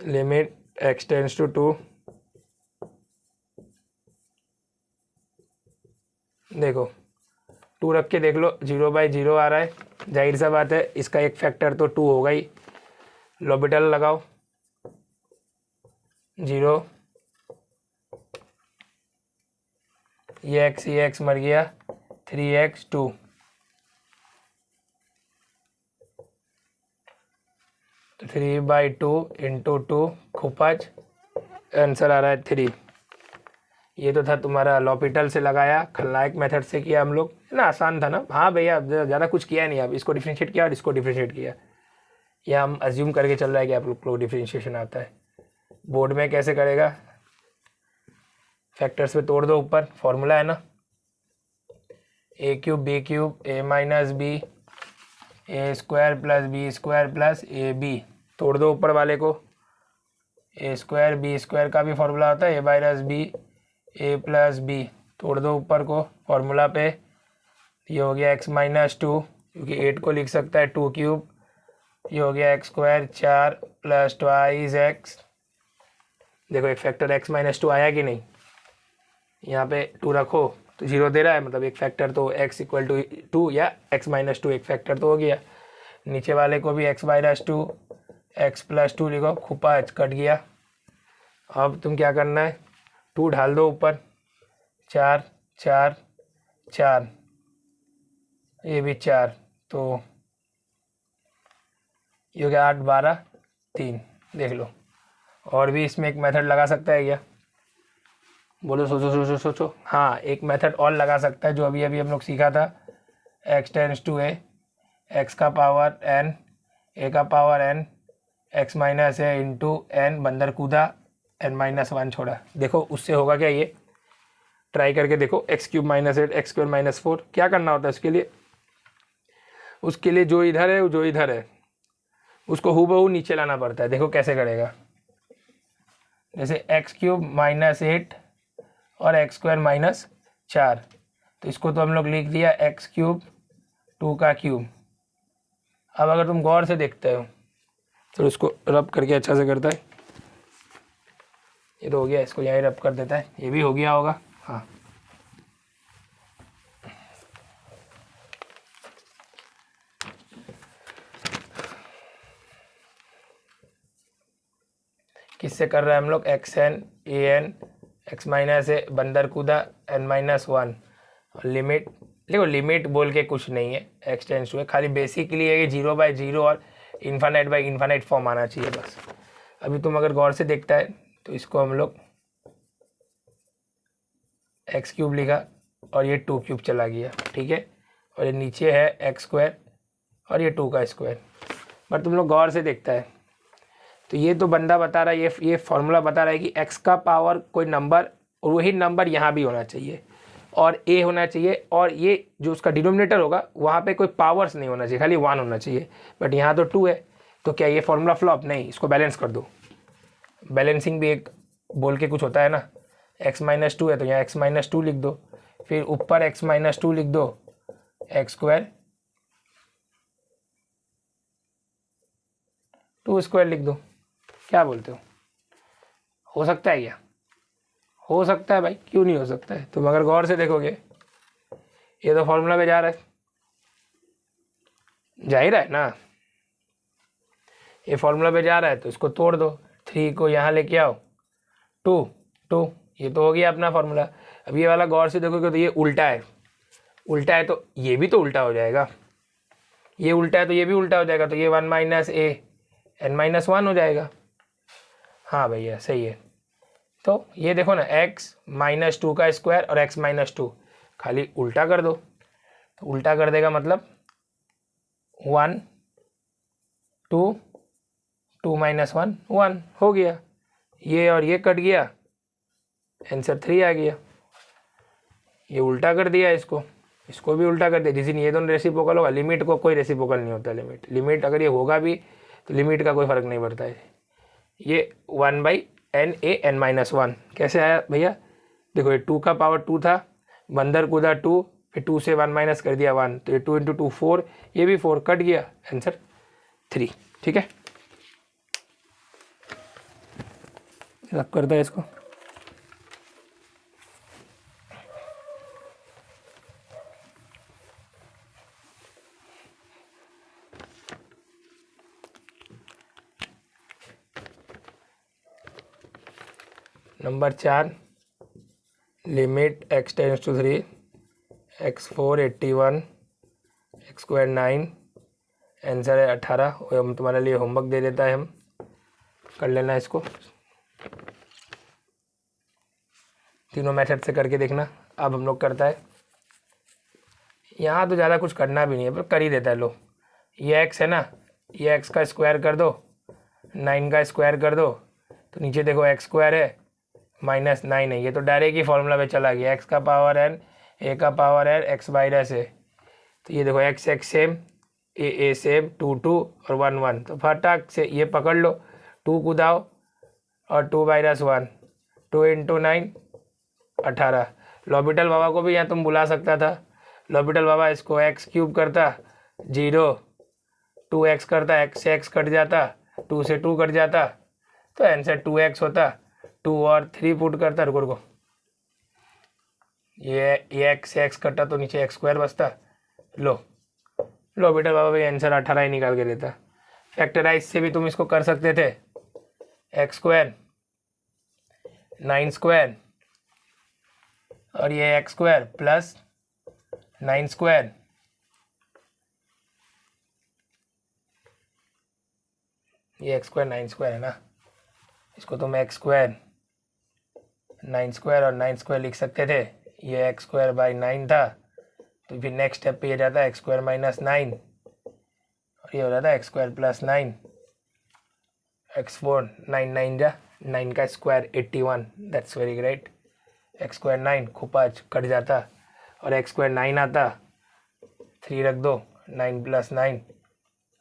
लिमिट x टेंड्स टू 2, देखो 2 रख के देख लो, 0/0 आ रहा है, जाहिर सा बात है इसका एक फैक्टर तो 2 होगा ही। लॉपिटल लगाओ, 0, ये x मर गया, 3x 2, तो 3/2 इंटू 2 खूब 5, आंसर आ रहा है 3। ये तो था तुम्हारा लॉपिटल से लगाया, खलनायक मेथड से किया हम लोग, है ना, आसान था ना। हाँ भैया, ज़्यादा कुछ किया नहीं, आप इसको डिफ्रेंशिएट किया और इसको डिफ्रेंशिएट किया, या हम अज्यूम करके चल रहा है कि आप लोग को डिफ्रेंशिएशन आता है। बोर्ड में कैसे करेगा, फैक्टर्स पे तोड़ दो, ऊपर फॉर्मूला है ना, a³ b³ a minus B a² plus b² plus ab, तोड़ दो ऊपर वाले को। a² b² का भी फॉर्मूला होता है a minus B a plus B, तोड़ दो ऊपर को फॉर्मूला पे। ये हो गया x माइनस 2, क्योंकि 8 को लिख सकता है 2³, ये हो गया x² 4 प्लस 2x। देखो एक फैक्टर x माइनस 2 आया कि नहीं, यहाँ पे 2 रखो तो 0 दे रहा है, मतलब एक फैक्टर तो x इक्वल टू 2 या x माइनस 2 एक फैक्टर तो हो गया। नीचे वाले को भी x माइनस 2 x प्लस 2 लिखो, खूब 5 कट गया। अब तुम क्या करना है, 2 ढाल दो ऊपर, 4 4 4, ये भी 4, तो ये हो गया 8 12 3। देख लो, और भी इसमें एक मेथड लगा सकता है क्या, बोलो, सोचो सोचो सोचो। हाँ, एक मेथड और लगा सकता है जो अभी अभी हम लोग सीखा था, x tends to a, x का पावर n, a का power n, x minus a into n, बंदर कूदा, n माइनस 1 छोड़ा। देखो उससे होगा क्या, ये ट्राई करके देखो, x³ माइनस 8 x² माइनस 4। क्या करना होता है उसके लिए जो इधर है, जो इधर है उसको हूबहू नीचे लाना पड़ता है। देखो कैसे करेगा, जैसे x³ माइनस 8 और x² माइनस 4, तो इसको तो हम लोग लिख दिया x³ 2 का क्यूब। अब अगर तुम गौर से देखते हो तो उसको रब करके अच्छा से करता है, ये तो हो गया, इसको यहीं रब कर देता है, ये भी हो गया होगा। हाँ, किससे कर रहे हैं हम लोग, xn an x माइनस ए, बंदर कूदा, n माइनस 1, और लिमिट। देखो लिमिट बोल के कुछ नहीं है, x टेंड्स टू है, खाली बेसिकली है कि 0/0 और इन्फानाइट फॉर्म आना चाहिए बस। अभी तुम अगर गौर से देखता है तो इसको हम लोग x³ लिखा और ये 2³ चला गया, ठीक है, और ये नीचे है x² और ये 2 का स्क्वायर। बट तुम लोग गौर से देखता है तो ये तो बंदा बता रहा है, ये फॉर्मूला बता रहा है कि x का पावर कोई नंबर, और वही नंबर यहाँ भी होना चाहिए, और a होना चाहिए, और ये जो उसका डिनोमिनेटर होगा वहाँ पे कोई पावर्स नहीं होना चाहिए, खाली 1 होना चाहिए। बट यहाँ तो 2 है, तो क्या ये फॉर्मूला फ्लॉप? नहीं, इसको बैलेंस कर दो। बैलेंसिंग भी एक बोल के कुछ होता है ना, x माइनस 2 है तो यहाँ x माइनस 2 लिख दो, फिर ऊपर x माइनस 2 लिख दो, x² 2² लिख दो। क्या बोलते हो सकता है क्या? हो सकता है भाई, क्यों नहीं हो सकता है? तुम अगर गौर से देखोगे ये तो फॉर्मूला पे जा रहा है, जा ही रहा है ना, ये फॉर्मूला पे जा रहा है तो इसको तोड़ दो, 3 को यहाँ लेके आओ, 2 2, ये तो हो गया अपना फॉर्मूला। अब ये वाला गौर से देखोगे तो ये उल्टा है, उल्टा है तो ये भी तो उल्टा हो जाएगा, ये उल्टा है तो ये भी उल्टा हो जाएगा, तो ये 1 माइनस ए n माइनस 1 हो जाएगा। हाँ भैया सही है। तो ये देखो ना, x माइनस 2 का स्क्वायर और x माइनस 2, खाली उल्टा कर दो, तो उल्टा कर देगा मतलब 1 2 2 माइनस 1 1 हो गया, ये और ये कट गया, आंसर 3 आ गया। ये उल्टा कर दिया इसको, इसको भी उल्टा कर दिया। जिस दिन ये दोनों रेसिप्रोकल होगा, लिमिट को कोई रेसिप्रोकल नहीं होता। लिमिट अगर ये होगा भी तो लिमिट का कोई फ़र्क नहीं पड़ता है। ये 1/n(a)(n-1) कैसे आया भैया? देखो ये 2 का पावर 2 था, बंदर कूदा 2, फिर 2 से 1 माइनस कर दिया 1, तो ये 2 × 2 4, ये भी 4 कट गया, आंसर 3। ठीक है, रब करता है इसको। Number 4, limit x tends to 3, x4 81, x² 9, answer है 18। हम तुम्हारे लिए होमवर्क दे देता है, हम कर लेना इसको, तीनों मेथड से करके देखना। अब हम लोग करता है, यहाँ तो ज़्यादा कुछ करना भी नहीं है पर कर ही देता है। लो ये x है ना, ये x का स्क्वायर कर दो, 9 का स्क्वायर कर दो, तो नीचे देखो x² है -9 है, ये तो डायरेक्ट ही फॉर्मूला पे चला गया। x का पावर n, a का पावर n, x/a, तो ये देखो x सेम, a सेम, 2 2 और 1 1, तो फटाक से ये पकड़ लो, 2 कूदाओ और 2/1, 2 × 9 18। लॉबिटल बाबा को भी यहाँ तुम बुला सकता था, लॉबिटल बाबा इसको x³ करता 0, 2x करता, x से x कट जाता, 2 से 2 कट जाता, तो आंसर 2x होता। 2 और 3 पुट करता, रुको ये x से x कटा तो नीचे x² बचता। लो बेटा बाबा भाई आंसर 18 ही निकाल के देता। फैक्टराइज से भी तुम इसको कर सकते थे, x² 9² और ये x² प्लस 9², ये x² 9² है ना, इसको तुम x² 9² और 9² लिख सकते थे। ये x²/9 था, तो फिर नेक्स्ट स्टेप पे ये जाता है x² - 9 और ये हो जाता है x² + 9, x4 9 9 जा 9 का square 81, that's very great. x² 9 खुपाच कट जाता और x² 9 आता, 3 रख दो, 9 + 9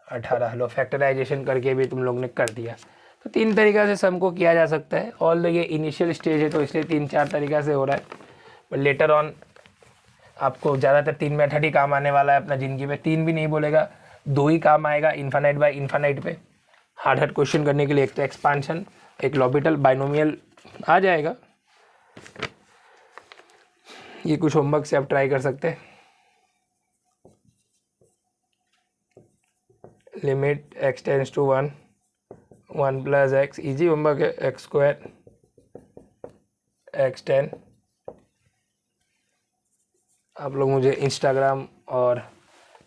18। लो फैक्टराइजेशन करके भी तुम लोग ने कर दिया। तो 3 तरीक़ा से सम को किया जा सकता है। ऑल ये इनिशियल स्टेज है तो इसलिए 3-4 तरीक़ा से हो रहा है, बट लेटर ऑन आपको ज़्यादातर 3 मेथड ही काम आने वाला है अपना ज़िंदगी में। 3 भी नहीं बोलेगा, 2 ही काम आएगा इन्फानाइट बाय इन्फानाइट पे हार्ड क्वेश्चन करने के लिए। एक तो एक्सपांशन, एक लॉबिटल, बाइनोमियल आ जाएगा। ये कुछ होमवर्क से आप ट्राई कर सकते हैं। Limit x tends to 1, 1 + x, easy homework है, x² x10। आप लोग मुझे इंस्टाग्राम और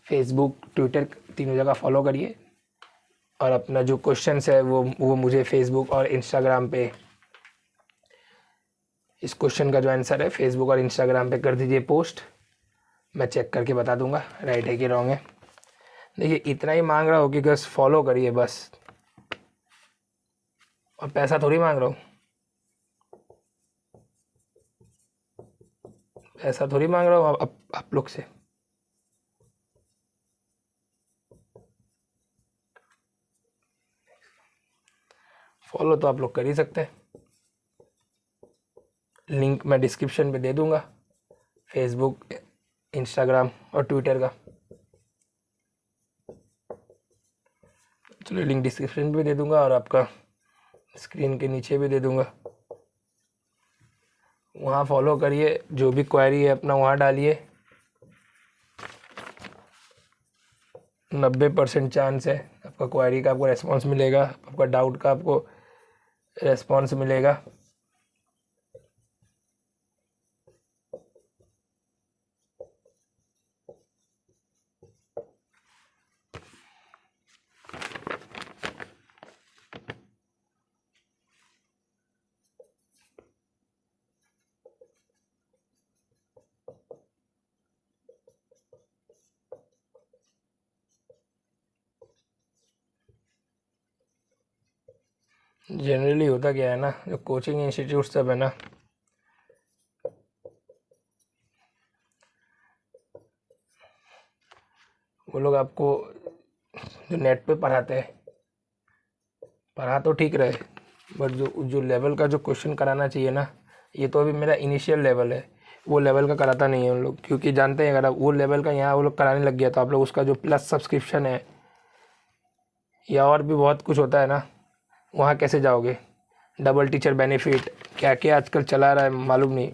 फेसबुक, ट्विटर तीनों जगह फॉलो करिए और अपना जो क्वेश्चंस है वो मुझे फेसबुक और इंस्टाग्राम पे, इस क्वेश्चन का जो आंसर है फेसबुक और इंस्टाग्राम पे कर दीजिए पोस्ट, मैं चेक करके बता दूंगा राइट है कि रॉन्ग है। देखिए इतना ही मांग रहा हो कि बस फॉलो करिए बस, और पैसा थोड़ी मांग रहा हूँ, पैसा थोड़ी मांग रहा हूँ आप लोग से। फॉलो तो आप लोग कर ही सकते हैं, लिंक मैं डिस्क्रिप्शन पे दे दूंगा, फेसबुक, इंस्टाग्राम और ट्विटर का। चलो लिंक डिस्क्रिप्शन पे दे दूंगा और आपका स्क्रीन के नीचे भी दे दूंगा, वहाँ फॉलो करिए। जो भी क्वेरी है अपना वहाँ डालिए, 90% चांस है आपका क्वेरी का आपको रेस्पॉन्स मिलेगा, आपका डाउट का आपको रेस्पॉन्स मिलेगा। जनरली होता क्या है ना, जो कोचिंग इंस्टीट्यूट सब है ना, वो लोग आपको जो नेट पे पढ़ाते हैं, पढ़ा तो ठीक रहे, बट जो लेवल का जो क्वेश्चन कराना चाहिए ना, ये तो अभी मेरा इनिशियल लेवल है, वो लेवल का कराता नहीं है उन लोग, क्योंकि जानते हैं अगर आप वो लेवल का यहाँ वो लोग कराने लग गया तो आप लोग उसका जो प्लस सब्सक्रिप्शन है या और भी बहुत कुछ होता है ना, वहाँ कैसे जाओगे। डबल टीचर बेनिफिट क्या क्या आजकल चला रहा है मालूम नहीं।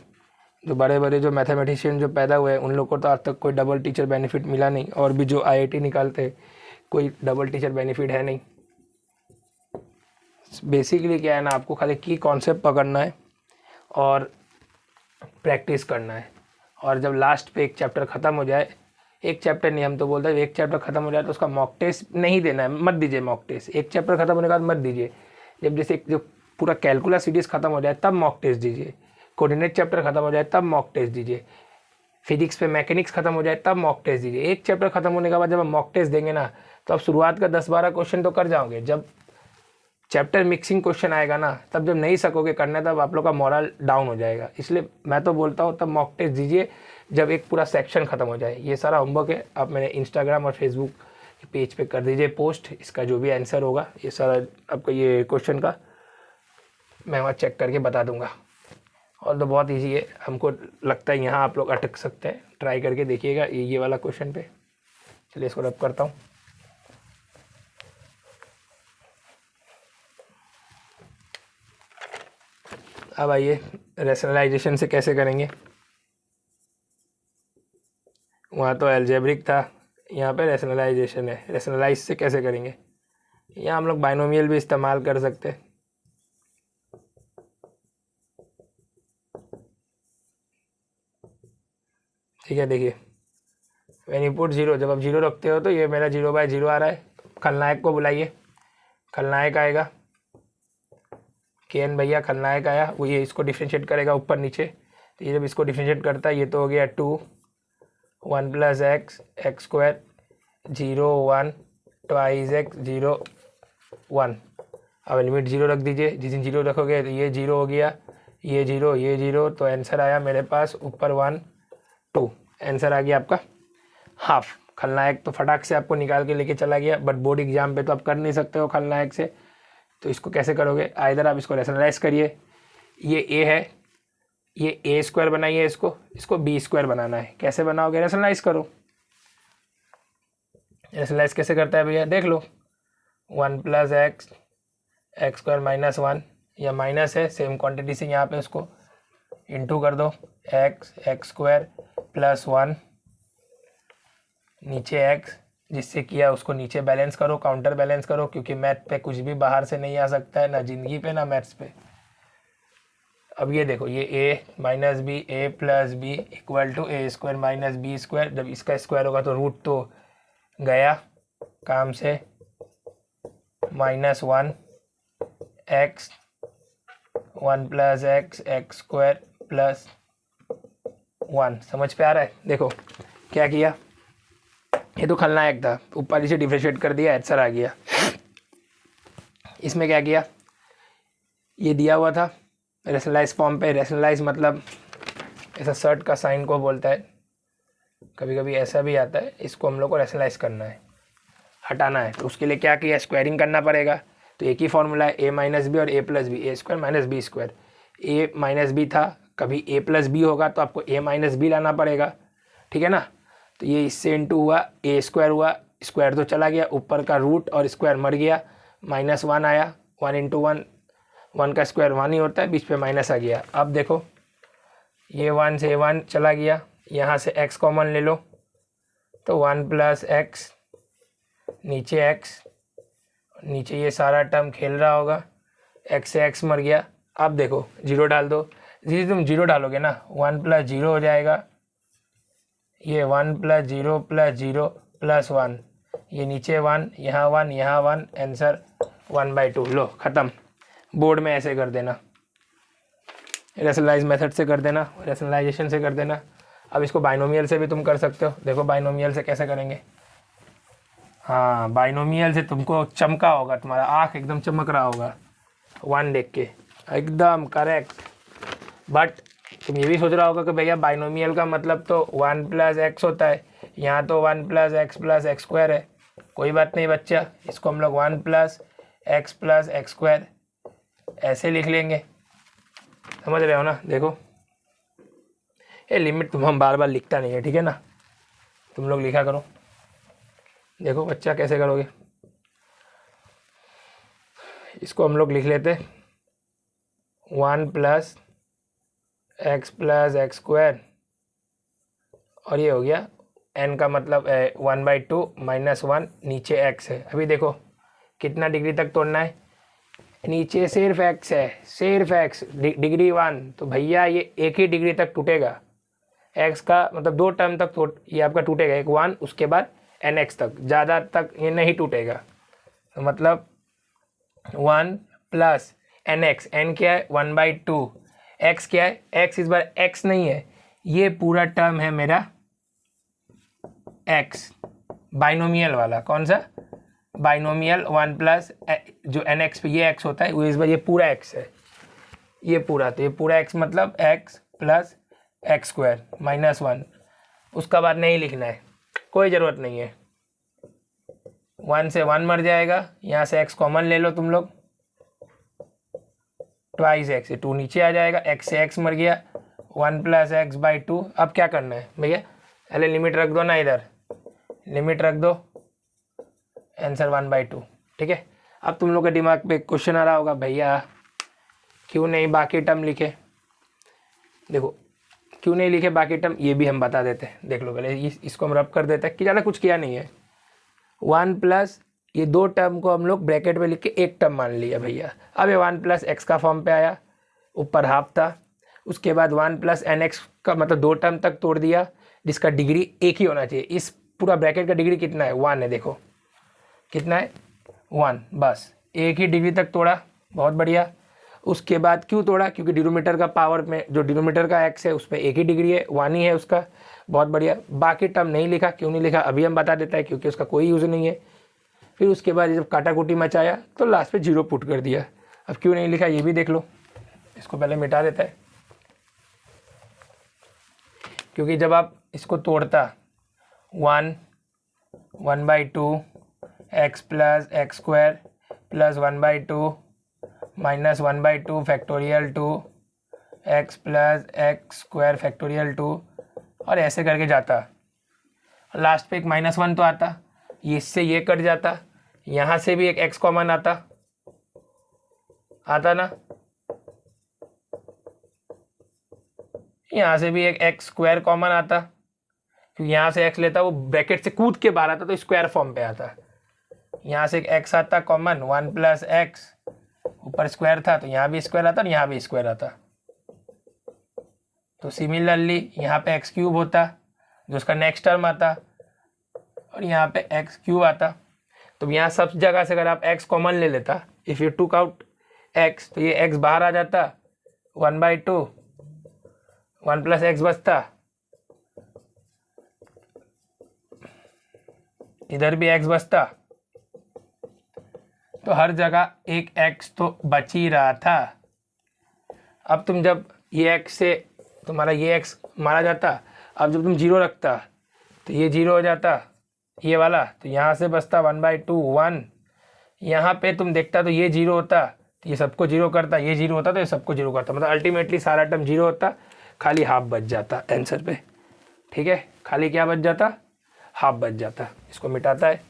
जो बड़े बड़े जो मैथमेटिशियन जो पैदा हुए हैं उन लोग को तो आज तक कोई डबल टीचर बेनिफिट मिला नहीं, और भी जो आईआईटी निकालते हैं कोई डबल टीचर बेनिफिट है नहीं। बेसिकली क्या है ना, आपको खाली की कॉन्सेप्ट पकड़ना है और प्रैक्टिस करना है, और जब लास्ट पे एक चैप्टर ख़त्म हो जाए, एक चैप्टर नहीं हम तो बोलते हैं, एक चैप्टर ख़त्म हो जाए तो उसका मॉक टेस्ट नहीं देना है, मत दीजिए मॉक टेस्ट। एक चैप्टर ख़त्म होने के बाद मत दीजिए, जब जैसे जो पूरा कैलकुलस सीरीज ख़त्म हो जाए तब मॉक टेस्ट दीजिए, कोऑर्डिनेट चैप्टर ख़त्म हो जाए तब मॉक टेस्ट दीजिए, फिजिक्स पे मैकेनिक्स खत्म हो जाए तब मॉक टेस्ट दीजिए। एक चैप्टर खत्म होने के बाद जब आप मॉक टेस्ट देंगे ना, तो आप शुरुआत का 10-12 क्वेश्चन तो कर जाओगे, जब चैप्टर मिक्सिंग क्वेश्चन आएगा ना, तब जब नहीं सकोगे करने तब आप लोग का मोरल डाउन हो जाएगा। इसलिए मैं तो बोलता हूँ तब मॉक टेस्ट दीजिए जब एक पूरा सेक्शन ख़त्म हो जाए। ये सारा होमवर्क है, आप मेरे इंस्टाग्राम और फेसबुक के पेज पे कर दीजिए पोस्ट, इसका जो भी आंसर होगा ये सारा आपका ये क्वेश्चन का मैं वहाँ चेक करके बता दूंगा। और तो बहुत इजी है, हमको लगता है यहाँ आप लोग अटक सकते हैं, ट्राई करके देखिएगा ये वाला क्वेश्चन पे। चलिए इसको रब करता हूँ। अब आइए रैशनलाइजेशन से कैसे करेंगे। वहाँ तो एल्जेब्रिक था, यहाँ पे रैशनलाइजेशन है, रैशनलाइज से कैसे करेंगे। यहाँ हम लोग बाइनोमियल भी इस्तेमाल कर सकते हैं। ठीक है, देखिए व्हेन यू पुट 0, जब आप 0 रखते हो तो ये मेरा 0/0 आ रहा है। खलनायक को बुलाइए, खलनायक आएगा, केएन भैया खलनायक आया, वो ये इसको डिफ्रेंशिएट करेगा ऊपर नीचे। तो ये जब इसको डिफ्रेंशिएट करता है ये तो हो गया 2 1 + x x², 0 1 2 x 0 1। अब लिमिट 0 रख दीजिए, जिस दिन 0 रखोगे तो ये 0 हो गया, ये 0 ये 0, तो आंसर आया मेरे पास ऊपर 1 2, आंसर आ गया आपका हाफ। खलनायक तो फटाक से आपको निकाल के लेके चला गया, बट बोर्ड एग्जाम पे तो आप कर नहीं सकते हो खलनायक से। तो इसको कैसे करोगे, आइदर आप इसको रैशनलाइज करिए, ये ए है, ये a² बनाइए, इसको b² बनाना है। कैसे बनाओगे, रैशनलाइज करो। रैशनलाइज कैसे करता है भैया, देख लो। 1 + x x² - 1, या माइनस है, सेम क्वांटिटी से यहाँ पे उसको इंटू कर दो, x x² + 1 नीचे x, जिससे किया उसको नीचे बैलेंस करो, काउंटर बैलेंस करो, क्योंकि मैथ पे कुछ भी बाहर से नहीं आ सकता है, ना जिंदगी पे ना मैथ्स पे। अब ये देखो, ये a - b a + b = a² - b²। जब इसका स्क्वायर होगा तो रूट तो गया काम से, -1 x 1 + x x² + 1। समझ पे आ रहा है। देखो क्या किया, ये तो खलनायक था, ऊपर से डिफरेंशिएट कर दिया, आंसर आ गया। इसमें क्या किया, ये दिया हुआ था रैशनलाइज फॉर्म पे। रैशनलाइज मतलब ऐसा शर्ट का साइन को बोलता है, कभी कभी ऐसा भी आता है, इसको हम लोग को रैशनलाइज करना है, हटाना है। तो उसके लिए क्या किया, स्क्वायरिंग करना पड़ेगा। तो एक ही फॉर्मूला है, a - b और a + b, a² - b²। a - b था, कभी a + b होगा तो आपको a - b लाना पड़ेगा, ठीक है ना। तो ये इससे इंटू हुआ, a² हुआ, स्क्वायर तो चला गया, ऊपर का रूट और स्क्वायर मर गया, -1 आया, 1 × 1, 1 का स्क्वायर 1 ही होता है, बीच पे माइनस आ गया। अब देखो ये 1 से 1 चला गया, यहाँ से x कॉमन ले लो, तो 1 + x, नीचे x, नीचे ये सारा टर्म खेल रहा होगा, x से x मर गया। अब देखो 0 डाल दो, जिस तुम 0 डालोगे ना 1 + 0 हो जाएगा, ये 1 + 0 + 0 + 1, ये नीचे 1 यहाँ 1 यहाँ 1, आंसर 1/2। लो ख़त्म। बोर्ड में ऐसे कर देना, रैशनलाइज मेथड से कर देना, रैशनलाइजेशन से कर देना। अब इसको बाइनोमियल से भी तुम कर सकते हो। देखो बाइनोमियल से कैसे करेंगे। हाँ, बाइनोमियल से तुमको चमका होगा, तुम्हारा आँख एकदम चमक रहा होगा 1 देख के, एकदम करेक्ट। बट तुम ये भी सोच रहा होगा कि भैया बाइनोमियल का मतलब तो 1 + x होता है, यहाँ तो 1 + x है, कोई बात नहीं बच्चा, इसको हम लोग 1 + x ऐसे लिख लेंगे। समझ रहे हो ना? देखो ये लिमिट तुम हम बार बार लिखता नहीं है, ठीक है ना, तुम लोग लिखा करो। देखो बच्चा कैसे करोगे, इसको हम लोग लिख लेते 1 + x + x², और ये हो गया n का मतलब 1/2 -1, नीचे x है। अभी देखो कितना डिग्री तक तोड़ना है, नीचे सिर्फ x है, सिर्फ x, डिग्री 1, तो भैया ये एक ही डिग्री तक टूटेगा। x का मतलब 2 टर्म तक ये आपका टूटेगा, एक 1 उसके बाद nx तक, ज़्यादा तक ये नहीं टूटेगा। तो मतलब 1 + nx, n क्या है 1/2, x क्या है, x इस बार x नहीं है, ये पूरा टर्म है मेरा x, बाइनोमियल वाला। कौन सा? बाइनोमियल 1 + जो nx पे ये x होता है, वो इस बार ये पूरा x है, ये पूरा, तो ये पूरा x मतलब x + x² -1। उसका बाद नहीं लिखना है, कोई ज़रूरत नहीं है, 1 से 1 मर जाएगा, यहाँ से x कॉमन ले लो तुम लोग, 2x, 2 नीचे आ जाएगा, x से x मर गया, 1 + x/2। अब क्या करना है भैया, पहले लिमिट रख दो ना, इधर लिमिट रख दो, आंसर 1/2, ठीक है। अब तुम लोग के दिमाग पे क्वेश्चन आ रहा होगा, भैया क्यों नहीं बाकी टर्म लिखे? देखो क्यों नहीं लिखे बाकी टर्म, ये भी हम बता देते हैं, देख लो पहले इसको हम रब कर देते हैं कि ज़्यादा कुछ किया नहीं है। 1 + ये 2 टर्म को हम लोग ब्रैकेट में लिख के एक टर्म मान लिया भैया। अब ये 1 + x का फॉर्म पे आया, ऊपर हाफ था, उसके बाद 1 + nx का मतलब 2 टर्म तक तोड़ दिया, जिसका डिग्री एक ही होना चाहिए। इस पूरा ब्रैकेट का डिग्री कितना है? 1 है, देखो कितना है 1, बस एक ही डिग्री तक तोड़ा, बहुत बढ़िया। उसके बाद क्यों तोड़ा? क्योंकि डिनोमिनेटर का पावर में जो डिनोमिनेटर का x है उस पर एक ही डिग्री है, 1 ही है उसका, बहुत बढ़िया। बाकी टर्म नहीं लिखा, क्यों नहीं लिखा अभी हम बता देता है, क्योंकि उसका कोई यूज़ नहीं है। फिर उसके बाद जब काटाकुटी मचाया तो लास्ट पे 0 पुट कर दिया। अब क्यों नहीं लिखा ये भी देख लो, इसको पहले मिटा देता है, क्योंकि जब आप इसको तोड़ता 1/2 x + x² + 1/2 -1/2 factorial 2 x + x² factorial 2, और ऐसे करके जाता। लास्ट पे एक -1 तो आता, इससे ये कट जाता, यहाँ से भी एक x कॉमन आता ना, यहाँ से भी एक x² कॉमन आता, क्योंकि यहाँ से x लेता वो ब्रैकेट से कूद के बाहर आता तो स्क्वायर फॉर्म पे आता। यहाँ से एक x आता कॉमन, 1 + x, ऊपर स्क्वायर था तो यहाँ भी स्क्वायर आता और यहाँ भी स्क्वायर आता। तो सिमिलरली यहाँ पे x³ होता जो उसका नेक्स्ट टर्म आता, और यहाँ पे x³ आता। तो यहाँ सब जगह से अगर आप x कॉमन ले लेता, if you took out x, तो ये x बाहर आ जाता, 1/2, 1 + x बचता, इधर भी x बचता, तो हर जगह एक x तो बच ही रहा था। अब तुम जब ये x से तुम्हारा ये x मारा जाता, अब जब तुम 0 रखता तो ये 0 हो जाता, ये वाला, तो यहाँ से बचता 1/2 1, यहाँ पे तुम देखता तो ये 0 होता, तो ये सबको 0 करता, ये 0 होता तो ये सबको 0 करता, मतलब अल्टीमेटली सारा टर्म 0 होता, खाली हाफ बच जाता आंसर पे, ठीक है। खाली क्या बच जाता? हाफ बच जाता। इसको मिटाता है,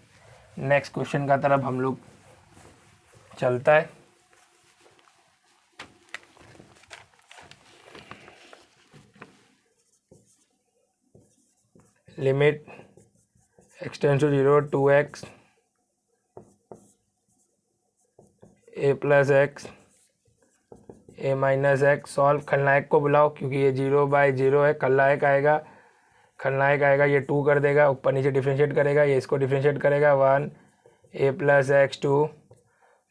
नेक्स्ट क्वेश्चन का तरफ हम लोग चलता है। Limit x → 0 2x a + x a - x, solve. खलनायक को बुलाओ क्योंकि ये 0/0 है, खलनायक आएगा, ये 2 कर देगा, ऊपर नीचे डिफ्रेंशिएट करेगा, ये इसको डिफ्रेंशिएट करेगा, 1 a + x 2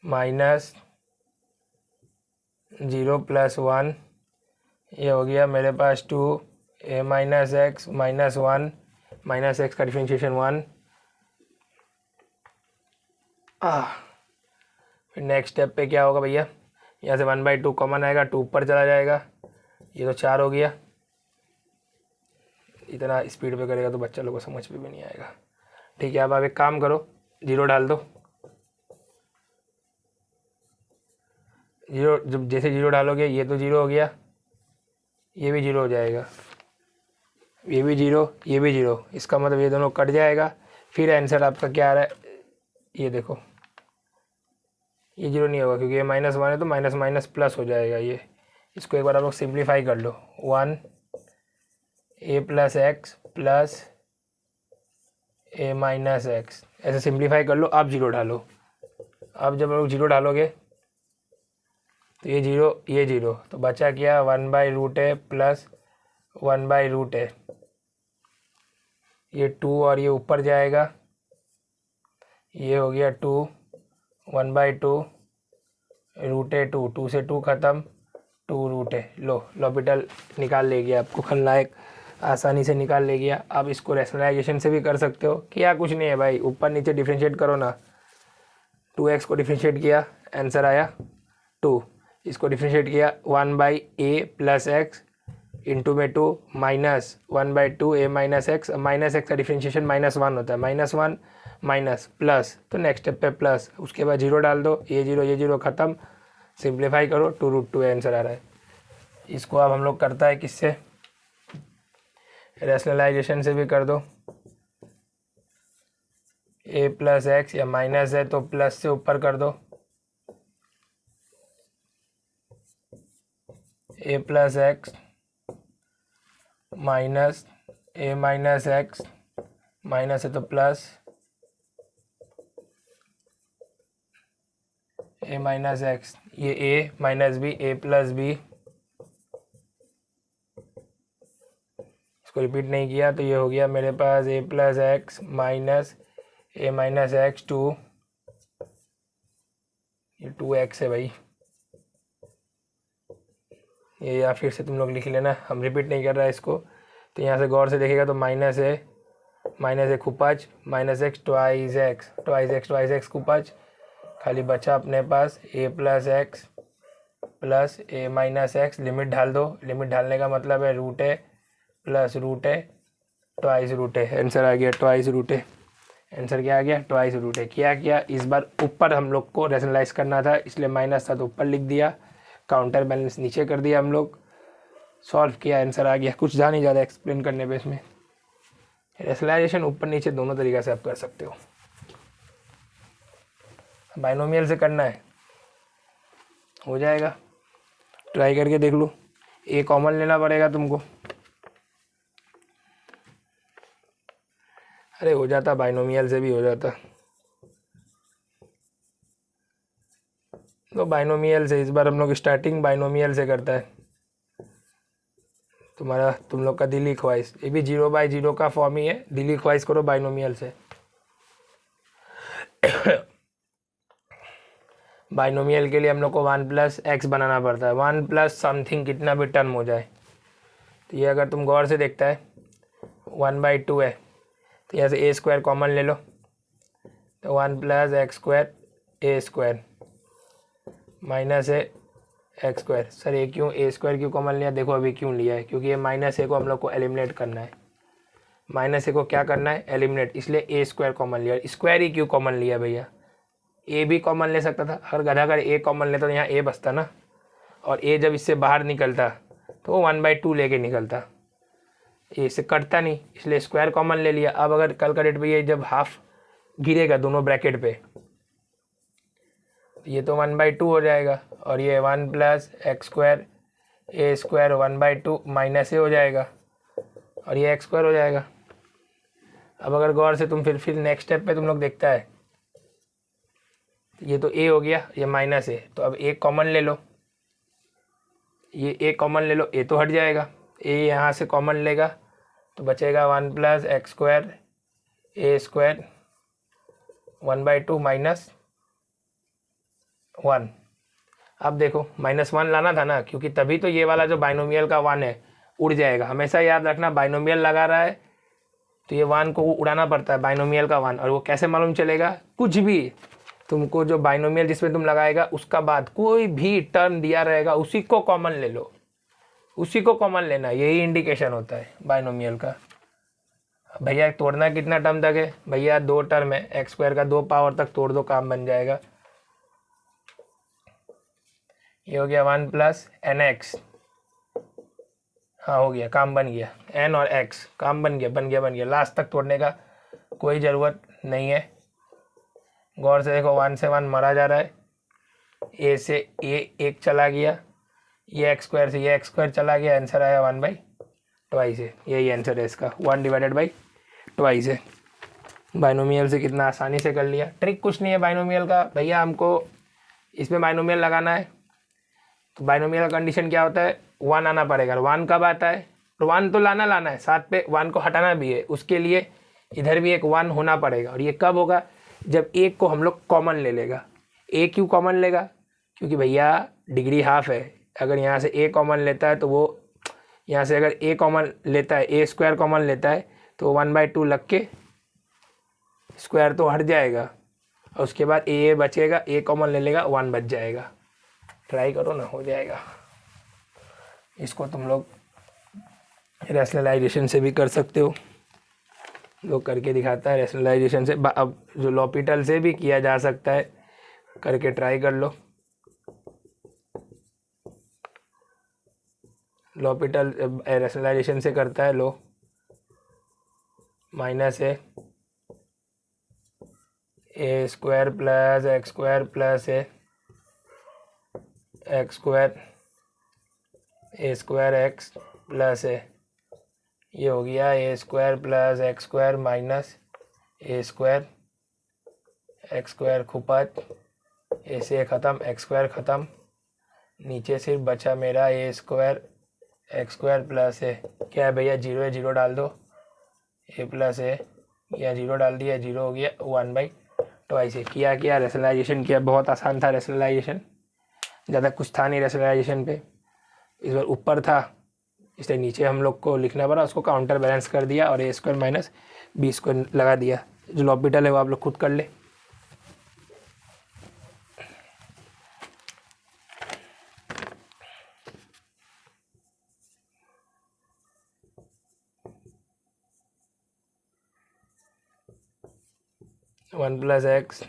-0 + 1, ये हो गया मेरे पास 2 a - x -1 -x का डिफ्रेंशिएशन 1। फिर नेक्स्ट स्टेप पे क्या होगा भैया, यहाँ से 1/2 कॉमन आएगा, 2 ऊपर चला जाएगा, ये तो 4 हो गया, इतना स्पीड पे करेगा तो बच्चा लोग को समझ पे भी नहीं आएगा। ठीक है, अब आप एक काम करो, जीरो डाल दो। जीरो, जब जैसे जीरो डालोगे ये तो जीरो हो गया, ये भी जीरो हो जाएगा, ये भी जीरो, ये भी जीरो, इसका मतलब ये दोनों कट जाएगा। फिर आंसर आपका क्या आ रहा है, ये देखो, ये जीरो नहीं होगा क्योंकि ये -1 है तो माइनस माइनस प्लस हो जाएगा ये। इसको एक बार आप लोग सिंप्लीफाई कर लो, 1 a + x plus a - x, ऐसे सिंप्लीफाई कर लो। आप जीरो डालो। अब जब लोग जीरो डालोगे तो ये जीरो, ये जीरो, तो बचा क्या, 1/√a प्लस 1/√a। ये 2 और ये ऊपर जाएगा, ये हो गया 2, 1/2 √a 2, 2 से 2 ख़त्म, 2√a। लो लॉपिटल निकाल ले गया, आपको खलनायक आसानी से निकाल ले गया। आप इसको रैशनलाइजेशन से भी कर सकते हो, किया कुछ नहीं है भाई, ऊपर नीचे डिफ्रेंशिएट करो ना। 2x को डिफ्रेंशिएट किया, आंसर आया 2। इसको डिफ्रेंशिएट किया 1/a + x इंटू में 2 minus 1/2 a - x। Minus x का डिफ्रेंशिएशन -1 होता है, -1 माइनस प्लस, तो नेक्स्ट स्टेप पे प्लस, उसके बाद जीरो डाल दो, ये जीरो ख़त्म, सिंप्लीफाई करो, 2√2 आंसर आ रहा है। इसको अब हम लोग करता है किससे, रैशनलाइजेशन से भी कर दो। a + x या माइनस है तो प्लस से ऊपर कर दो, a + x minus a - x, minus है तो प्लस a - x, ये a minus b, a + b, इसको रिपीट नहीं किया तो ये हो गया मेरे पास a + x minus a - x 2, ये 2x है भाई, ये या फिर से तुम लोग लिख लेना, हम रिपीट नहीं कर रहा है इसको। तो यहाँ से गौर से देखेगा तो माइनस है खुपच, -x ट्वाइस एक्स खुपच, खाली बचा अपने पास a + x plus a - x। Limit डाल दो, लिमिट डालने का मतलब है √a plus √a twice √a। Answer आ गया ट्वाइस √a। आंसर क्या आ गया, ट्वाइस √a। क्या इस बार ऊपर हम लोग को रैशनलाइज करना था, इसलिए माइनस था तो ऊपर लिख दिया, काउंटर बैलेंस नीचे कर दिया, हम लोग सॉल्व किया, आंसर आ गया। कुछ था नहीं ज़्यादा एक्सप्लेन करने पे इसमें। रैशनलाइजेशन ऊपर नीचे दोनों तरीक़े से आप कर सकते हो। बाइनोमियल से करना है, हो जाएगा, ट्राई करके देख लो। ए कॉमन लेना पड़ेगा तुमको, अरे हो जाता, बाइनोमियल से भी हो जाता। तो बाइनोमियल से इस बार हम लोग स्टार्टिंग बाइनोमियल से करता है। तुम लोग का दिल्ली ख्वाहिश, ये भी 0/0 का फॉर्म ही है, दिल्ली ख्वाहिश करो बाइनोमियल से। बाइनोमियल के लिए हम लोग को 1 + x बनाना पड़ता है, 1 + समथिंग कितना भी टर्म हो जाए। तो ये अगर तुम गौर से देखता है 1/2 है, तो यहाँ से a² कॉमन ले लो, तो 1 + x² a² माइनस है x²। सर ये क्यों a² क्यों कॉमन लिया, देखो अभी क्यों लिया है, क्योंकि ये -a को हम लोग को एलिमिनेट करना है, -a को क्या करना है, एलिमिनेट, इसलिए a² कॉमन लिया। स्क्वायर ही क्यों कॉमन लिया भैया, a भी कॉमन ले सकता था, अगर गधा अगर a कॉमन लेता तो यहाँ a बचता ना, और a जब इससे बाहर निकलता तो वो 1/2 लेके निकलता, ये इससे कटता नहीं, इसलिए स्क्वायर कॉमन ले लिया। अब अगर कल का डेट पे ये जब हाफ गिरेगा दोनों ब्रैकेट पे, ये तो 1/2 हो जाएगा, और ये 1 + x² a² 1/2 माइनस a हो जाएगा, और ये x² हो जाएगा। अब अगर गौर से तुम फिर नेक्स्ट स्टेप पे तुम लोग देखता है, ये तो a हो गया, ये माइनस a, तो अब a कॉमन ले लो, ये a कॉमन ले लो, a तो हट जाएगा, a यहाँ से कॉमन लेगा तो बचेगा 1 + x² a² 1/2 माइनस 1। अब देखो -1 लाना था ना, क्योंकि तभी तो ये वाला जो बाइनोमियल का 1 है उड़ जाएगा। हमेशा याद रखना, बाइनोमियल लगा रहा है तो ये 1 को उड़ाना पड़ता है, बाइनोमियल का 1। और वो कैसे मालूम चलेगा, कुछ भी तुमको जो बाइनोमियल जिसमें तुम लगाएगा उसका बाद कोई भी टर्म दिया रहेगा उसी को कॉमन ले लो, उसी को कॉमन लेना, यही इंडिकेशन होता है बाइनोमियल का। भैया तोड़ना कितना टर्म तक है भैया, 2 टर्म है, एक्स स्क्वायर का 2 पावर तक तोड़ दो, काम बन जाएगा। ये हो गया 1 प्लस एन एक्स, हाँ हो गया, काम बन गया, एन और एक्स काम बन गया, बन गया, बन गया। लास्ट तक तोड़ने का कोई ज़रूरत नहीं है। गौर से देखो, 1 से 1 मरा जा रहा है, ए से ए एक चला गया, ये एक्स स्क्वायर से ये एक्स स्क्वायर चला गया, आंसर आया 1/2 है। यही आंसर है इसका, 1/2 है। बाइनोमियल से कितना आसानी से कर लिया। ट्रिक कुछ नहीं है बाइनोमियल का भैया, हमको इसमें बाइनोमियल लगाना है तो बाइनोमियल का कंडीशन क्या होता है, 1 आना पड़ेगा। 1 कब आता है, तो 1 तो लाना है, साथ पे 1 को हटाना भी है, उसके लिए इधर भी एक 1 होना पड़ेगा। और ये कब होगा, जब एक को हम लोग कॉमन ले लेगा। ए क्यों कॉमन लेगा, क्योंकि भैया डिग्री हाफ है, अगर यहाँ से ए कॉमन लेता है तो वो यहाँ से अगर ए कॉमन लेता है, ए स्क्वायर कॉमन लेता है तो 1/2 लग के स्क्वायर तो हट जाएगा, और उसके बाद ए बचेगा, ए कॉमन ले लेगा, 1 बच जाएगा। ट्राई करो ना, हो जाएगा। इसको तुम लोग रैशनलाइजेशन से भी कर सकते हो, लोग करके दिखाता है रैशनलाइजेशन से। अब जो लॉपिटल से भी किया जा सकता है, करके ट्राई कर लो। लॉपिटल रैशनलाइजेशन से करता है, लो minus a square plus x square plus x square x plus ये हो गया a square plus x square minus a square x square खुपत, ए से ख़त्म, एक्स स्क्वायर ख़त्म, नीचे सिर्फ बचा मेरा a square x square plus क्या है भैया, 0 है, 0 डाल दो, ए प्लस या 0 डाल दिया, 0 हो गया, 1/2 किया रैशनलाइजेशन किया। बहुत आसान था रैशनलाइजेशन, ज़्यादा कुछ था नहीं रैशनलाइजेशन पे। इस बार ऊपर था इसलिए नीचे हम लोग को लिखना पड़ा, उसको काउंटर बैलेंस कर दिया और ए स्क्वायर माइनस बी स्क्वायर लगा दिया। जो लॉपिटल है वो आप लोग खुद कर ले। One plus x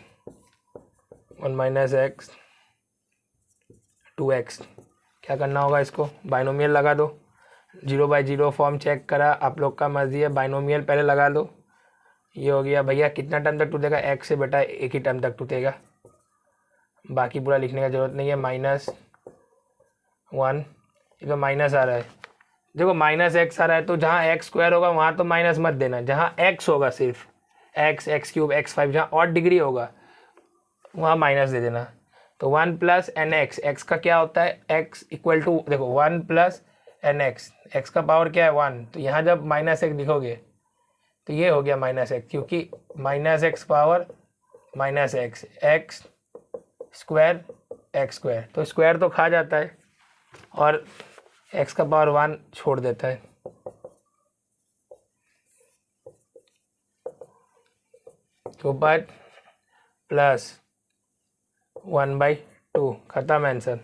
1 minus x 2x, क्या करना होगा, इसको बाइनोमियल लगा दो। 0/0 फॉर्म चेक करा, आप लोग का मर्जी है, बाइनोमियल पहले लगा दो। ये हो गया भैया, कितना टर्म तक टूटेगा, x से बेटा एक ही टर्म तक टूटेगा, बाकी पूरा लिखने का जरूरत नहीं है। -1, ये तो माइनस आ रहा है, देखो -x आ रहा है तो जहाँ x स्क्वायर होगा वहाँ तो माइनस मत देना, जहाँ x होगा सिर्फ x, x³ x5, जहाँ और डिग्री होगा वहाँ माइनस दे देना। तो 1 प्लस एन एक्स, एक्स का क्या होता है, x इक्वल टू, देखो 1 प्लस एन एक्स, एक्स का पावर क्या है 1, तो यहाँ जब -x लिखोगे तो ये हो गया -x, क्योंकि -x power -x, x square x square, तो स्क्वायर तो खा जाता है और x का पावर 1 छोड़ देता है। तो बट प्लस 1/2, खत्म आंसर,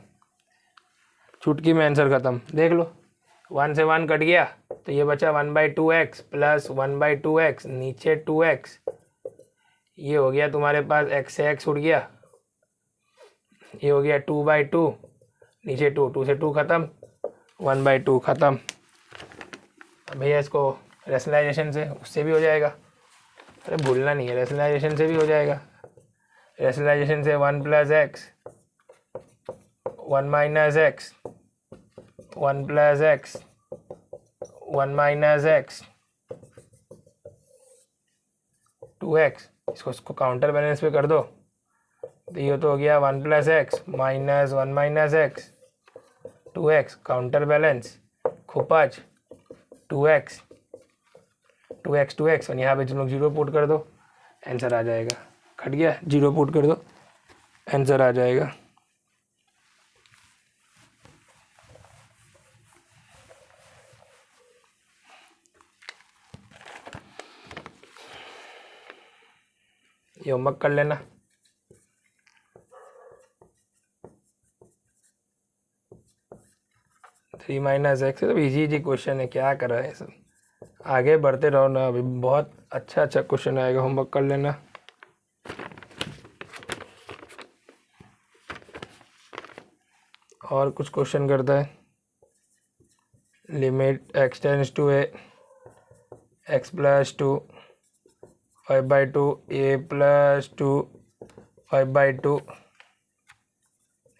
चुटकी में आंसर खत्म। देख लो 1 से 1 कट गया तो ये बचा 1/2x प्लस 1/2x, नीचे 2x, ये हो गया तुम्हारे पास, x से x उड़ गया, ये हो गया 2/2, नीचे 2, 2 से 2 खत्म, 1/2 खत्म। भैया इसको रैशनलाइजेशन से उससे भी हो जाएगा, अरे भूलना नहीं है, रैशनलाइजेशन से भी हो जाएगा। रैशनलाइजेशन से 1 plus x 1 minus x 1 plus x 1 minus x 2x, इसको काउंटर बैलेंस पे कर दो तो ये तो हो गया 1 plus x minus 1 minus x 2x, counter balance खुपच 2x 2x 2x, और यहाँ पे तुम लोग 0 पुट कर दो, आंसर आ जाएगा। कट गया, 0 पुट कर दो, आंसर आ जाएगा। ये होमवर्क कर लेना। थ्री माइनस एक्स, तो इजी क्वेश्चन है, क्या कर रहा है सब। आगे बढ़ते रहो ना, अभी बहुत अच्छा अच्छा क्वेश्चन आएगा, होमवर्क कर लेना। और कुछ क्वेश्चन करता है, limit x tends to a x plus two 5/2 a plus two 5/2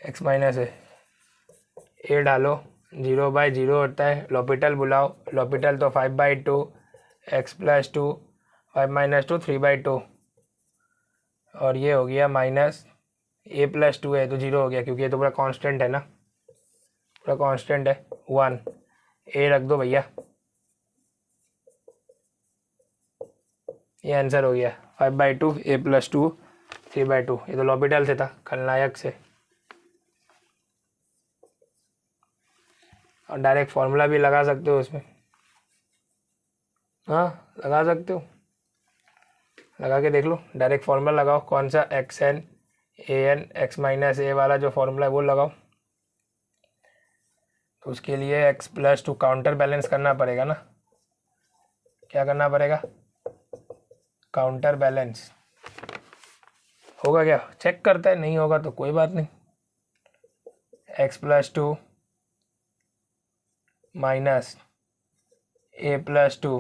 x minus a डालो, 0/0 होता है। लॉपिटल बुलाओ, लॉपिटल तो 5/2 एक्स प्लस टू 5 - 2 3/2, और ये हो गया माइनस ए प्लस टू है तो 0 हो गया, क्योंकि ये तो पूरा कांस्टेंट है ना, पूरा कांस्टेंट है 1। ए रख दो भैया, ये आंसर हो गया 5/2 ए प्लस टू 3/2। ये तो लॉपिटल से था, खलनायक से। और डायरेक्ट फार्मूला भी लगा सकते हो उसमें, हाँ लगा सकते हो, लगा के देख लो। डायरेक्ट फार्मूला लगाओ, कौन सा, xn an x माइनस ए वाला जो फार्मूला है वो लगाओ। तो उसके लिए x plus to counter balance करना पड़ेगा ना, क्या करना पड़ेगा, काउंटर बैलेंस। होगा क्या, चेक करता है, नहीं होगा तो कोई बात नहीं। x plus two minus a plus to,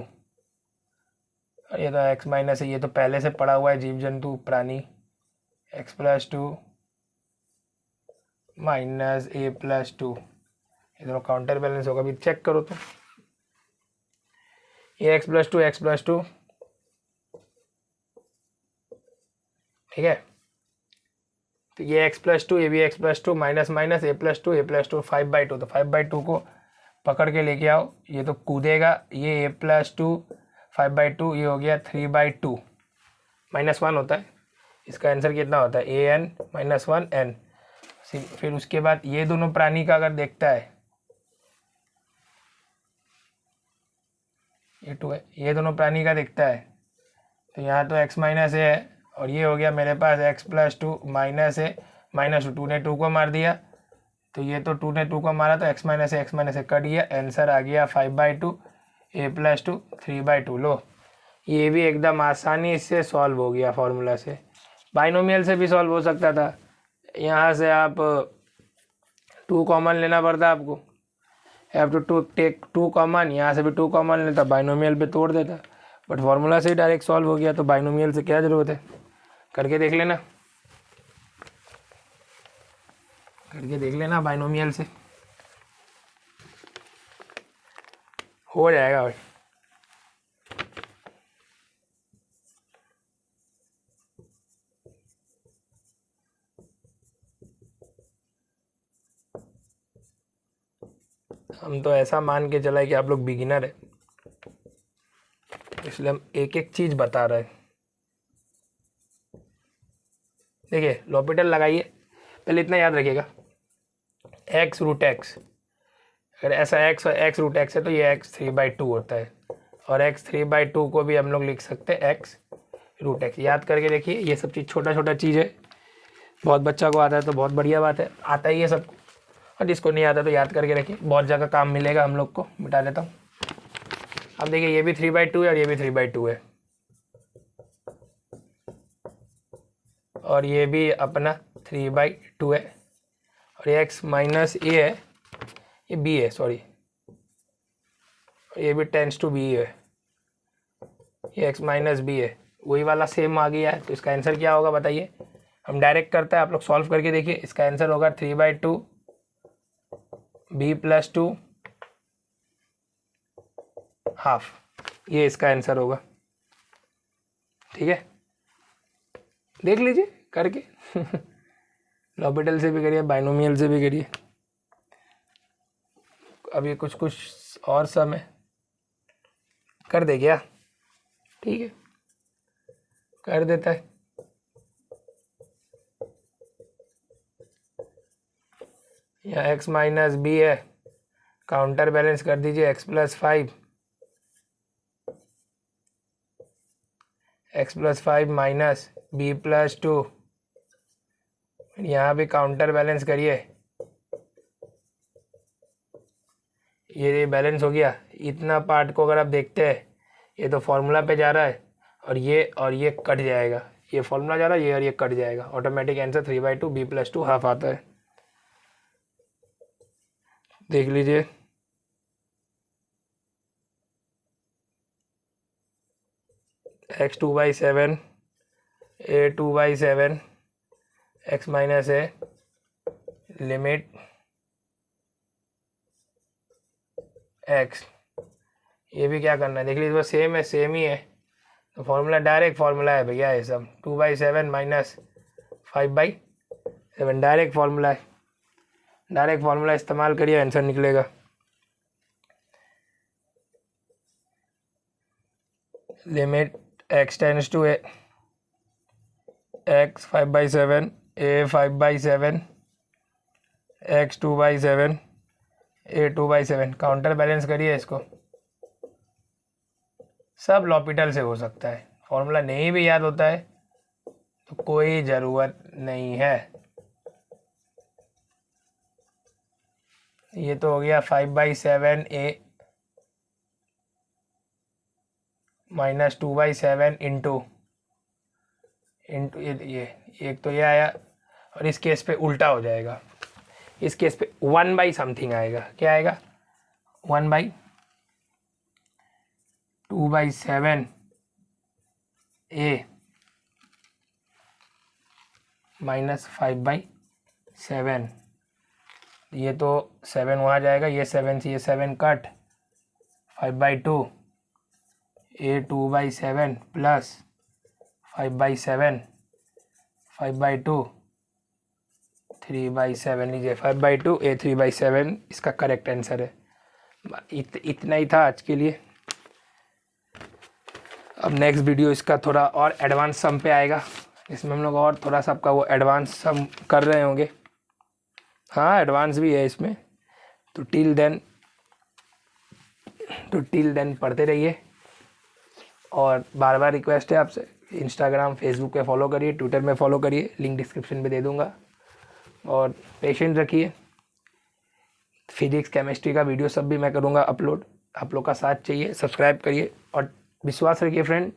ये तो x माइनस है, ये तो पहले से पड़ा हुआ है, जीव जंतु प्राणी। x plus two minus a plus to, ये दोनों काउंटर बैलेंस होगा, अभी चेक करो तो। ये x प्लस टू, ठीक है, तो ये x प्लस टू, ये भी x plus two, minus minus a plus two 5/2, तो 5/2 को पकड़ के लेके आओ, ये तो कूदेगा। ये a प्लस टू 5/2, ये हो गया 3/2, -1 होता है, इसका आंसर कितना होता है, an -1n। फिर उसके बाद ये दोनों प्राणी का अगर देखता है, ये 2 है, ये दोनों प्राणी का देखता है, तो यहाँ तो x माइनस ए है, और ये हो गया मेरे पास x प्लस टू माइनस ए माइनस 2 ने 2 को मार दिया, तो ये तो 2 ने 2 को मारा, तो x माइनस ए कट गया, आंसर आ गया 5/2 ए प्लस टू 3/2। लो, ये भी एकदम आसानी से सॉल्व हो गया फॉर्मूला से। बाइनोमियल से भी सॉल्व हो सकता था, यहाँ से आप 2 कॉमन लेना पड़ता आपको, हैव टू टेक 2 कॉमन, यहाँ से भी 2 कॉमन लेता, बाइनोमियल पे तोड़ देता, बट फार्मूला से ही डायरेक्ट सॉल्व हो गया, तो बाइनोमियल से क्या ज़रूरत है, करके देख लेना, करके देख लेना, बाइनोमियल से हो जाएगा भाई। हम तो ऐसा मान के चला कि आप लोग बिगिनर है, इसलिए हम एक एक चीज़ बता रहे हैं। देखिए लॉपिटल लगाइए, पहले इतना याद रखिएगा, x रूट x, अगर ऐसा x और x रूट x है तो ये x 3/2 होता है, और x 3/2 को भी हम लोग लिख सकते हैं x रूट x। याद करके देखिए, ये सब चीज़ छोटा छोटा चीज़ है, बहुत बच्चा को आता है तो बहुत बढ़िया बात है, आता ही है सबको, और जिसको नहीं आता तो याद करके रखिए, बहुत जगह काम मिलेगा हम लोग को। मिटा देता हूँ। अब देखिए ये भी 3/2 है और ये भी 3/2 है, और ये भी अपना 3/2 है, और ये x माइनस ए है, ये b है, सॉरी, ये भी टेंस टू b है, ये x माइनस b है, वही वाला सेम आ गया है। तो इसका आंसर क्या होगा बताइए, हम डायरेक्ट करते हैं, आप लोग सॉल्व करके देखिए। इसका आंसर होगा 3/2 b प्लस 2 हाफ, ये इसका आंसर होगा, ठीक है, देख लीजिए करके लॉपिटल से भी करिए, बाइनोमियल से भी करिए। अभी कुछ कुछ और सम है, कर दे क्या, ठीक है, कर देता है। यहाँ x माइनस बी है, काउंटर बैलेंस कर दीजिए, x plus 5, x plus 5 minus B plus 2, यहाँ भी काउंटर बैलेंस करिए, ये बैलेंस हो गया। इतना पार्ट को अगर आप देखते हैं ये तो फॉर्मूला पे जा रहा है और ये कट जाएगा, ये फॉर्मूला जा रहा है, ये और ये कट जाएगा, ऑटोमेटिक आंसर 3/2 b+2 हाफ आता है। देख लीजिए x 2/7 a 2/7 x minus a limit x, ये भी क्या करना है देख लीजिए, सेम है, सेम ही है, तो फॉर्मूला डायरेक्ट फॉर्मूला है भैया, ये सब 2/7 माइनस 5/7 डायरेक्ट फॉर्मूला है, डायरेक्ट फॉर्मूला इस्तेमाल करिए आंसर निकलेगा। Limit x tends to a x 5/7 a 5/7 x 2/7 a 2/7, counter balance करिए इसको, सब लॉपिटल से हो सकता है, फॉर्मूला नहीं भी याद होता है तो कोई ज़रूरत नहीं है। ये तो हो गया 5/7 a माइनस 2/7 इंटू ये एक तो ये आया, और इस केस पे उल्टा हो जाएगा, इस केस पे 1/समथिंग आएगा, क्या आएगा 1/2/7 a माइनस 5/7, ये तो 7 वहाँ जाएगा, ये 7 से ये 7 कट, 5/2 a 2/7 प्लस 5/7 5/2 3/7, लीजिए 5/2 a 3/7 इसका करेक्ट आंसर है। इतना ही था आज के लिए। अब नेक्स्ट वीडियो इसका थोड़ा और एडवांस सम पे आएगा, इसमें हम लोग और थोड़ा सा आपका वो एडवांस सम कर रहे होंगे, हाँ एडवांस भी है इसमें, तो टिल देन पढ़ते रहिए, और बार बार रिक्वेस्ट है आपसे, इंस्टाग्राम फेसबुक पे फॉलो करिए, ट्विटर में फॉलो करिए, लिंक डिस्क्रिप्शन में दे दूंगा, और पेशेंस रखिए। फिजिक्स केमिस्ट्री का वीडियो सब भी मैं करूंगा अपलोड, आप लोग का साथ चाहिए, सब्सक्राइब करिए, और विश्वास रखिए फ्रेंड,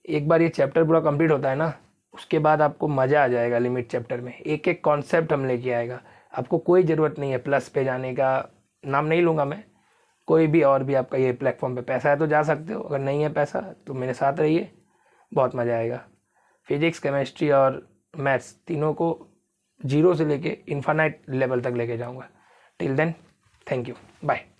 एक बार ये चैप्टर पूरा कंप्लीट होता है ना, उसके बाद आपको मज़ा आ जाएगा लिमिट चैप्टर में, एक एक कॉन्सेप्ट हम लेके आएगा, आपको कोई ज़रूरत नहीं है प्लस पे जाने का, नाम नहीं लूँगा मैं, कोई भी और भी आपका ये प्लेटफॉर्म पे पैसा है तो जा सकते हो, अगर नहीं है पैसा तो मेरे साथ रहिए, बहुत मज़ा आएगा। फिजिक्स केमिस्ट्री और मैथ्स तीनों को 0 से लेके इन्फानाइट लेवल तक लेके जाऊंगा। Till then thank you, bye.